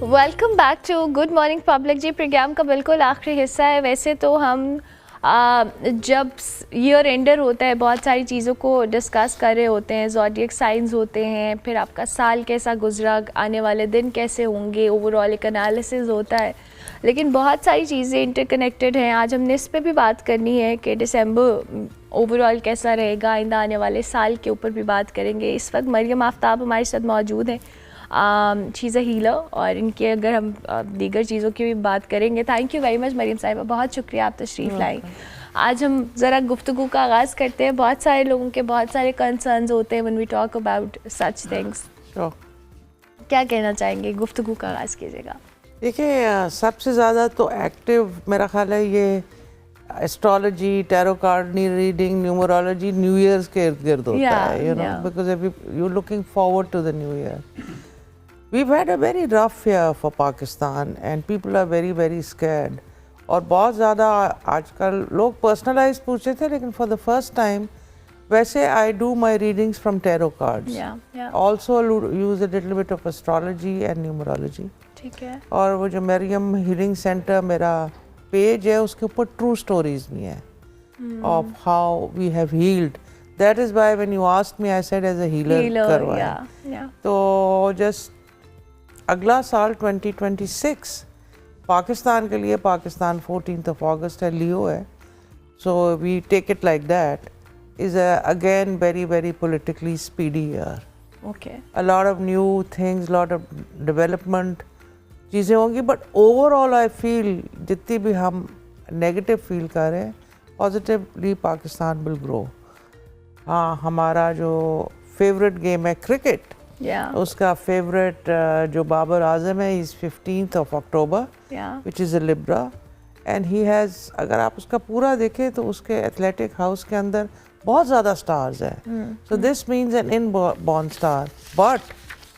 Welcome back to good morning public जी। प्रोग्राम का बिल्कुल आखिरी हिस्सा है। वैसे तो हम जब ईयर एंडर होता है बहुत सारी चीज़ों को डिस्कस कर रहे होते हैं, ज़ोडिएक साइंस होते हैं, फिर आपका साल कैसा गुजरा, आने वाले दिन कैसे होंगे, ओवरऑल एक एनालिसिस होता है। लेकिन बहुत सारी चीज़ें इंटरकनेक्टेड हैं। आज हमने इस पर भी बात करनी है कि दिसंबर ओवरऑल कैसा रहेगा, आइंदा आने वाले साल के ऊपर भी बात करेंगे। इस वक्त मरियम आफ्ताब हमारे साथ मौजूद हैं, शीज़ अ हीलर, और इनके अगर हम दीगर चीज़ों की भी बात करेंगे। Thank you very much Mariyam साहिबा, बहुत शुक्रिया आप तशरीफ़ लाई। आज हम ज़रा गुफ्तगू का आगाज़ करते हैं। बहुत सारे लोगों के बहुत सारे कंसर्न्स होते हैं when we talk about such things. क्या कहना चाहेंगे, गुफ्तगू का आगाज़ कीजिएगा। देखिए, सबसे ज़्यादा तो एक्टिव मेरा ख्याल है ये astrology, tarot card reading, numerology new years के इर्द गिर्द होता है, you know, because you looking forward to the new year. We've had a very rough year for Pakistan and people are very very scared. और बहुत ज़्यादा आजकल लोग personalized पूछते थे, लेकिन for the first time वैसे I do my readings from tarot cards. Also use a little bit of astrology and numerology. ठीक है। और वो जो मरियम हीलिंग सेंटर मेरा पेज है उसके ऊपर ट्रू स्टोरीज भी हैं of how we have healed. That is why when you asked me I said as a healer करवाएं। तो just अगला साल 2026 पाकिस्तान के लिए, पाकिस्तान 14th of August है, लियो है, so we take it like that, is again very very politically speedy year. Okay. A lot of new things, lot of development चीज़ें होंगी, but overall I feel जितनी भी हम negative feel कर रहे हैं, positively पाकिस्तान will grow. हाँ, हमारा जो favorite game है cricket, उसका फेवरेट जो बाबर आजम है, is 15th of October, which is a Libra, and he has, अगर आप उसका पूरा देखें तो उसके एथलेटिक हाउस के अंदर बहुत ज़्यादा स्टार्स हैं, so this means an inborn star, but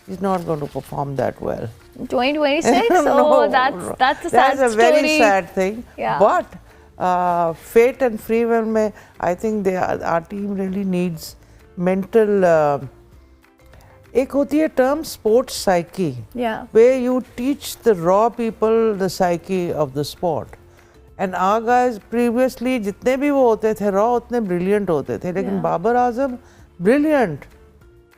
he's not going to perform that well. 2026? No, oh, that's a sad a very story. sad thing. But fate and free will में I think our team really needs mental एक होती है term sports psyche, where you teach the raw people the psyche of the sport. And our guys previously जितने भी वो होते थे raw उतने brilliant होते थे, लेकिन Babar Azam brilliant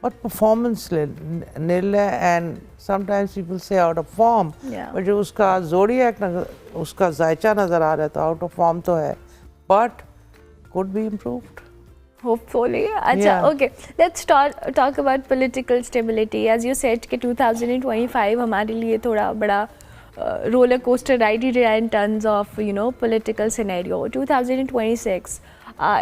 but performance nil है, and sometimes people say out of form, but जो उसका zodiac उसका जायचा नज़र आ रहा था, out of form तो है, but could be improved. Hopefully. Acha, okay. Let's talk about political stability. As you said कि 2025 हमारे लिए थोड़ा बड़ा roller coaster ride ही रहा in terms of, you know, political scenario. 2026,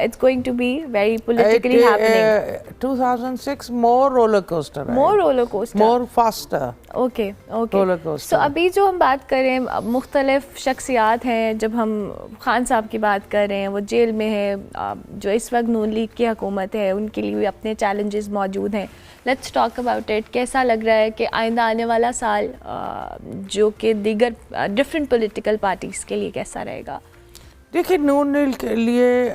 it's going to be very politically happening. 2006 more roller coaster. More roller coaster. More faster. Okay. Roller coaster. So अभी जो हम बात कर रहे हैं, मुख्तलिफ शख्सियात हैं, जब हम खान साहब की बात कर रहे हैं, वो जेल में है, जो इस वक्त नून लीग की हुकूमत है, उनके लिए भी अपने चैलेंजेस मौजूद हैं। Let's talk about it. कैसा लग रहा है कि आइंदा आने वाला साल जो कि दीगर डिफरेंट पॉलिटिकल पार्टीज़ के लिए कैसा रहेगा? देखिए, नून लीग के लिए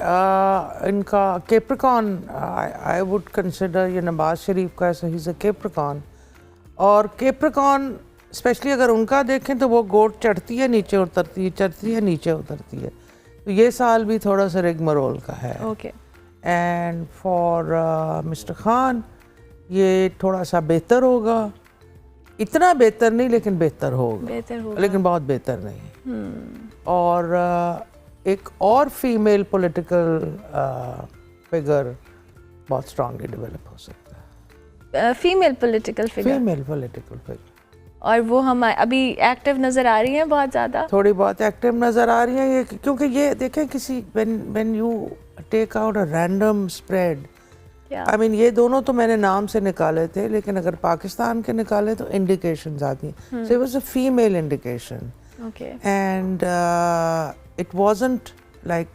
इनका कैप्रिकॉन, आई वुड कंसिडर ये नवाज शरीफ का ऐसा ही कैप्रिकॉन, और कैप्रिकॉन स्पेशली अगर उनका देखें तो वो गोट चढ़ती है नीचे उतरती है, चढ़ती है नीचे उतरती है, तो ये साल भी थोड़ा सा रिगमरोल का है। Okay. And for mister Khan ये थोड़ा सा बेहतर होगा, इतना बेहतर नहीं लेकिन बेहतर होगा, लेकिन बहुत बेहतर नहीं। और एक और फीमेल पॉलिटिकल फिगर बहुत स्ट्रांगली डेवलप हो सकता है। फीमेल पॉलिटिकल फिगर, और वो हम अभी एक्टिव नज़र आ रही हैं, बहुत ज़्यादा, थोड़ी बहुत एक्टिव नज़र आ रही हैं ये, क्योंकि ये देखें किसी when you take out a random spread, Yeah. I mean, ये दोनों तो मैंने नाम से निकाले थे, लेकिन अगर पाकिस्तान के निकाले तो indications आती हैं. So it was a female indication. Okay. And it wasn't like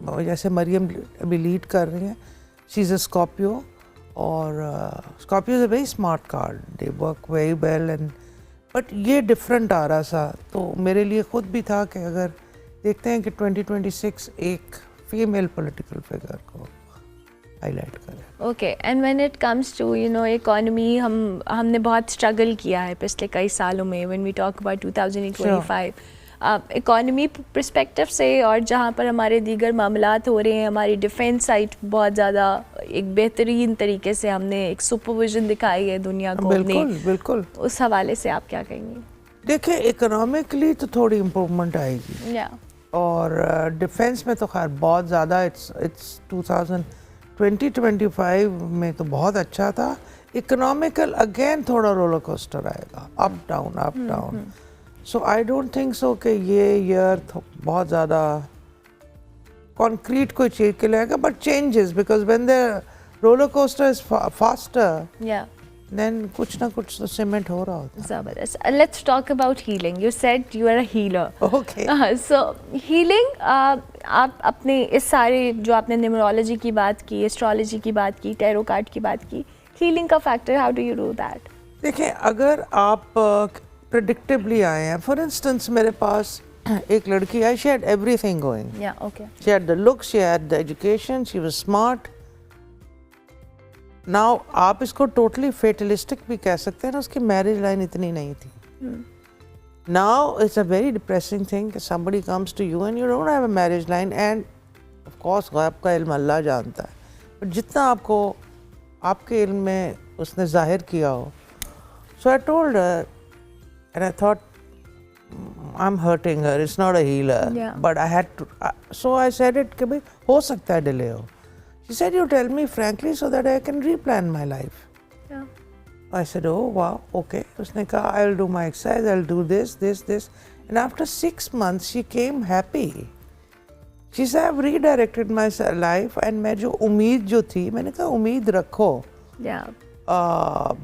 जैसे मरियम अभी लीड कर रही हैं. She's a Scorpio, और Scorpio is a very smart card. They work very well and but ये different आ रहा था, तो मेरे लिए खुद भी था कि अगर देखते हैं कि 2026 एक फीमेल पॉलिटिकल फिगर को हाईलाइट करें. Okay, and when it comes to economy, हमने बहुत स्ट्रगल किया है पिछले कई सालों में. When we talk about 2025 economy perspective से, और जहाँ पर हमारे दीगर मामलात हो रहे हैं, हमारी डिफेंस साइट बहुत ज़्यादा एक बेहतरीन तरीके से हमने एक सुपरविजन दिखाई है दुनिया को. बिल्कुल बिल्कुल. उस हवाले से आप क्या कहेंगे? देखिए, इकोनॉमिकली तो थोड़ी इम्प्रूवमेंट आएगी. और डिफेंस में तो खैर बहुत ज़्यादा. इट्स 2025 में तो बहुत अच्छा था. इकोनॉमिकल अगेन थोड़ा रोलर कोस्टर आएगा, up down. So I don't think so कि ये ईयर बहुत ज़्यादा कॉन्क्रीट कोई चीज़ के लाएगा, but changes, because when the roller coaster is faster, then कुछ ना कुछ तो सीमेंट हो रहा होता है. ज़बरदस्त. Let's talk about healing. You said you are a healer. Okay. So healing, आप अपने इस सारे जो आपने न्यूमरोलॉजी की बात की, एस्ट्रोलॉजी की बात की, टैरो कार्ड की बात की, हीलिंग का factor, how do you do that? देखिए, अगर आप प्रेडिक्टेबली आए हैं, फॉर इंस्टेंस मेरे पास एक लड़की आई, शी हैड एवरीथिंग गोइंग. या, okay. She had the look, she had the education, she was smart. Now आप इसको टोटली फेटलिस्टिक भी कह सकते हैं ना, उसकी मैरिज लाइन इतनी नहीं थी. Now it's a very depressing thing कि somebody comes to you and you don't have a marriage line, and of course गैब का इल्म अल्लाह जानता है, but जितना आपको आपके इल्म में उसने जाहिर किया हो. So I told her and I thought I'm hurting her, it's not a healer. Yeah. But I had to, so I said it कि भाई हो सकता है डिले हो. She said, you tell me frankly so that I can replan my life. Yeah. I said, oh wow, okay. उसने कहा, I'll do my exercise, I'll do this. And after 6 months, she came happy. She said, I've redirected my life, and मैं जो उम्मीद जो थी, मैंने कहा उम्मीद रखो. Yeah.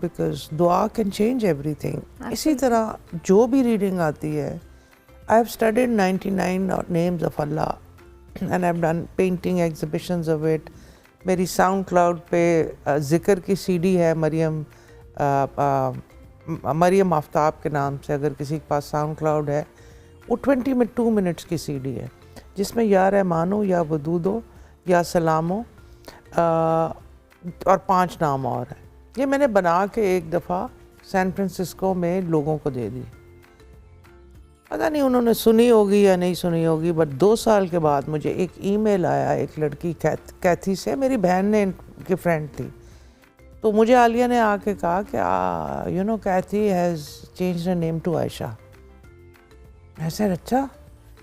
Because dua can change everything. इसी तरह जो भी reading आती है, I've studied 99 names of Allah and I've done painting exhibitions of it. मेरी साउंड क्लाउड पे जिक्र की सीडी है, मरियम आफ्ताब के नाम से. अगर किसी के पास साउंड क्लाउड है, वो 22 मिनट्स की सीडी है, जिसमें या रहमानो, या वदूदो, या सलामो और 5 नाम और हैं. ये मैंने बना के एक दफ़ा सैन फ्रांसिस्को में लोगों को दे दी. पता नहीं उन्होंने सुनी होगी या नहीं सुनी होगी, बट 2 साल के बाद मुझे एक ईमेल आया एक लड़की कैथी से, मेरी बहन ने की फ्रेंड थी. तो मुझे आलिया ने आके कहा कि you know Kathy has changed her name to Ayesha. मैं सर अच्छा.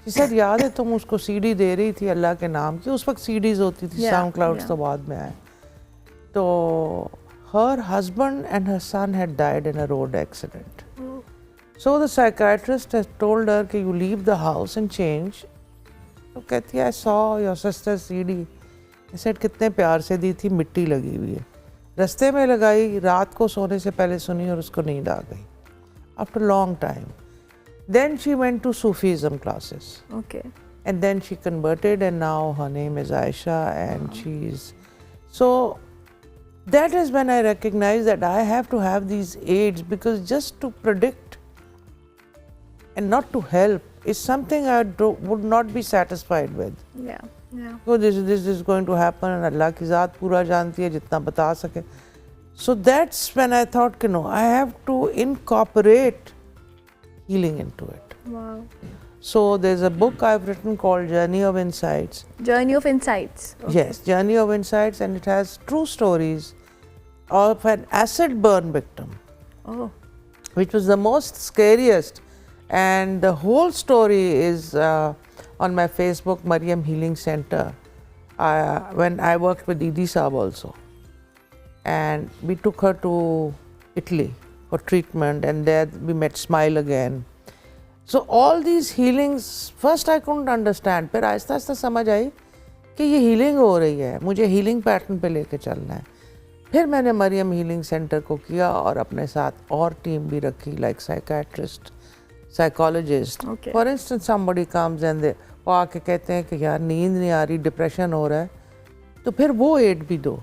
जी सर, याद है तुम उसको सीडी दे रही थी अल्लाह के नाम की. उस वक्त सीडीज होती थी, साउंड क्लाउड्स तो बाद में आए. तो her husband and her son had died in a road accident. So the psychiatrist has told her कि you leave the house and change. तो कहती है I saw your sister's CD. I said कितने प्यार से दी थी, मिट्टी लगी हुई है. रास्ते में लगाई, रात को सोने से पहले सुनी और उसको नींद आ गई. After a long time. Then she went to Sufism classes. Okay. And then she converted and now her name is Aisha and she's... So that is when I recognized that I have to have these aids, because just to predict and not to help is something I would not be satisfied with. Yeah. Yeah. So this is going to happen and Allah की ज़ात पूरा जानती है जितना बता सके. So that's when I thought कि no, I have to incorporate healing into it. Wow. So there's a book I've written called Journey of Insights. Journey of Insights. Okay. Yes, Journey of Insights, and it has true stories of an acid burn victim. Oh. Which was the most scariest, and the whole story is on my Facebook, Mariam Healing Center, when I worked with Didi Saab also. And we took her to Italy for treatment, and there we met Smile Again. So all these healings, first I couldn't understand, फिर आहिस्ता आहिस्ता समझ आई कि ये healing हो रही है, मुझे healing pattern पे लेके चलना है. फिर मैंने मरियम हीलिंग सेंटर को किया और अपने साथ और टीम भी रखी, like psychiatrist, psychologist. For instance somebody comes and वो आके कहते हैं कि यार नींद नहीं आ रही, डिप्रेशन हो रहा है, तो फिर वो एड भी दो।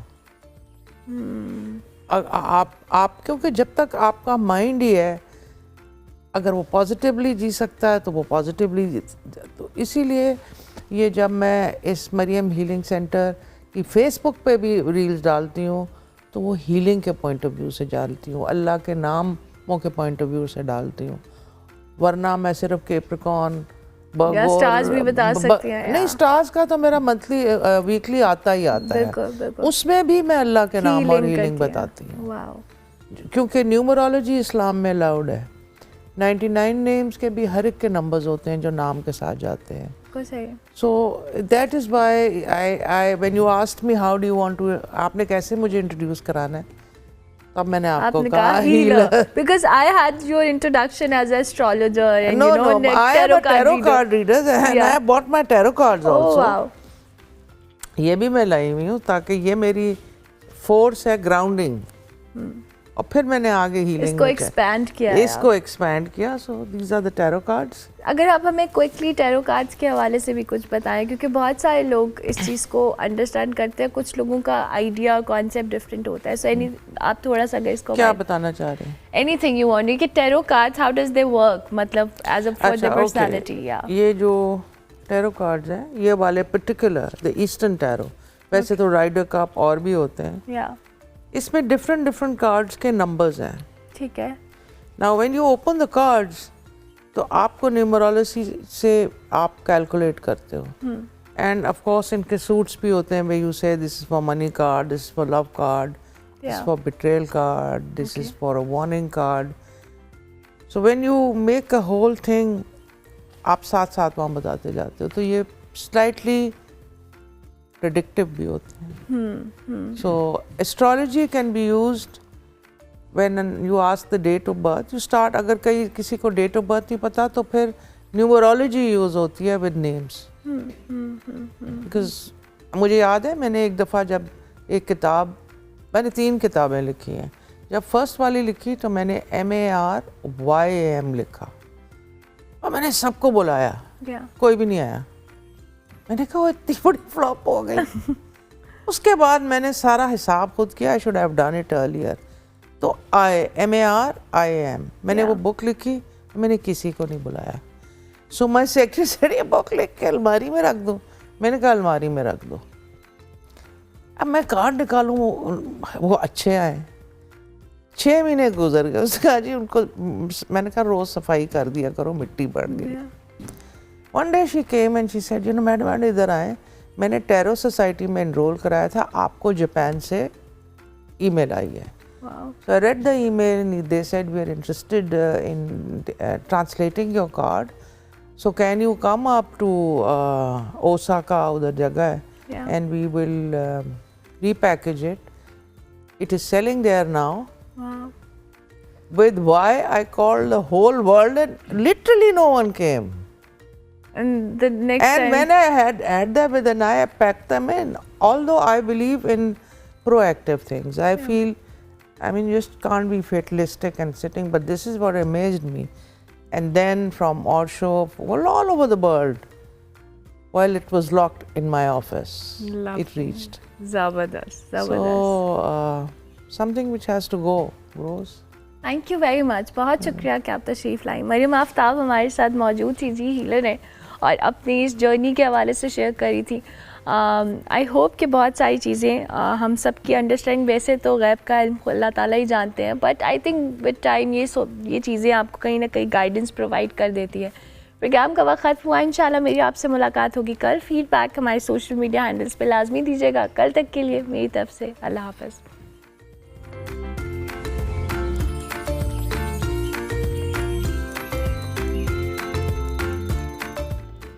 आप क्योंकि जब तक आपका माइंड ही है, अगर वो पॉजिटिवली जी सकता है तो वो पॉजिटिवली, तो इसीलिए ये जब मैं इस मरियम हीलिंग सेंटर की फेसबुक पे भी रील्स डालती हूँ तो वो हीलिंग के पॉइंट ऑफ व्यू से डालती हूँ, अल्लाह के नामों के पॉइंट ऑफ व्यू से डालती हूँ, वरना मैं सिर्फ कैप्रिकॉर्न स्टार्स भी बता सकती हैं। नहीं, स्टार्स का तो मेरा मंथली वीकली आता ही आता है, उसमें भी मैं अल्लाह के नाम और हीलिंग बताती हूँ, क्योंकि न्यूमरोलॉजी इस्लाम में अलाउड है। 99 नेम्स के भी हर एक के नंबर्स होते हैं जो नाम के साथ जाते हैं। So that is why I when you asked me how do you want to, आपने कैसे मुझे इंट्रोड्यूस कराना है, तब मैंने आपको कहा healer, because I had your introduction as an astrologer and no, you know, no, I am a tarot card reader and I have bought my tarot cards also. Wow. ये भी मैं लाई हुई हूँ ताकि ये मेरी फोर्स है, ग्राउंडिंग, और फिर मैंने आगे हीलिंग इसको एक्सपैंड किया, इसको एक्सपैंड किया। So these are the tarot cards. अगर आप हमें क्विकली टैरो कार्ड्स के हवाले से भी कुछ बताएं, क्योंकि बहुत सारे लोग इस चीज़ को अंडरस्टैंड करते हैं, कुछ लोगों का आइडिया कॉन्सेप्ट डिफरेंट होता है। सो आप थोड़ा सा अगर इसको क्या बताना चाह रहे हैं? एनीथिंग यू वांट, कि tarot cards how does they work, मतलब as a for the personality. या ये जो टैरो कार्ड्स हैं, ये वाले पर्टिकुलर द ईस्टर्न टैरो, वैसे तो राइडर कप और भी होते हैं, या इसमें डिफरेंट कार्ड्स के नंबर्स हैं। ठीक है। Now when you open the cards तो आपको न्यूमरोलॉजी से आप कैलकुलेट करते हो, एंड ऑफ कोर्स इनके सूट्स भी होते हैं, way you say this is for money card, this is for love card, this is for betrayal card, this is for a warning card. So when you make a whole thing, आप साथ साथ वहाँ बताते जाते हो, तो ये slightly predictive भी होते हैं। So astrology can be used when you ask the date of birth, you start, अगर किसी को डेट ऑफ बर्थ नहीं पता तो फिर न्यूमरोलॉजी यूज होती है विद नेम्स। बिकॉज मुझे याद है मैंने एक दफ़ा जब एक किताब, मैंने 3 किताबें लिखी हैं, जब फर्स्ट वाली लिखी तो मैंने MARYAM लिखा और मैंने सबको बुलाया, कोई भी नहीं आया। मैंने कहा वो इतनी बड़ी फ्लॉप हो गई। उसके बाद मैंने सारा हिसाब खुद किया, I should have done it earlier. तो MARYAM मैंने वो बुक लिखी, मैंने किसी को नहीं बुलाया। सो माय सेक्रेटरी सेड ये बुक लिख के अलमारी में रख दूं। मैंने कहा अलमारी में रख दो। अब मैं कार्ड निकालूं, वो अच्छे आए। 6 महीने गुजर गए, उसने कहा जी उनको, मैंने कहा रोज़ सफाई कर दिया करो, मिट्टी पड़ गई। One day she came and she said, you know madam इधर आए, मैंने टैरो सोसाइटी में एनरोल कराया था, आपको जापान से ईमेल आई है। So I read the email and they said we are interested in translating your card. So can you come up to Osaka, उधर जगह है, and we will repackage it. It is selling there now. Wow. With why I called the whole world and literally no one came. And the next And time, when I had that with an eye, I packed them in. Although I believe in proactive things, I feel, I mean, you just can't be fatalistic and sitting, but this is what amazed me. And then from Osho, well, all over the world, while it was locked in my office, it reached. Zabardast. So, something which has to go, Rose. Thank you very much, बहुत शुक्रिया कि आप तशरीफ़ लाई। मरियम आफ्ताब हमारे साथ मौजूद थी जी, healer है, और अपनी इस जर्नी के हवाले से शेयर करी थी। आई होप कि बहुत सारी चीज़ें हम सब की अंडरस्टैंडिंग, वैसे तो गैब का इल्म अल्लाह ताला ही जानते हैं, but I think with time ये चीज़ें आपको कहीं ना कहीं गाइडेंस प्रोवाइड कर देती है। प्रोग्राम का वक्त ख़त्म हुआ, इंशाल्लाह मेरी आपसे मुलाकात होगी कल। फीडबैक हमारे सोशल मीडिया हैंडल्स पे लाजमी दीजिएगा। कल तक के लिए मेरी तरफ से अल्लाह हाफ़िज़।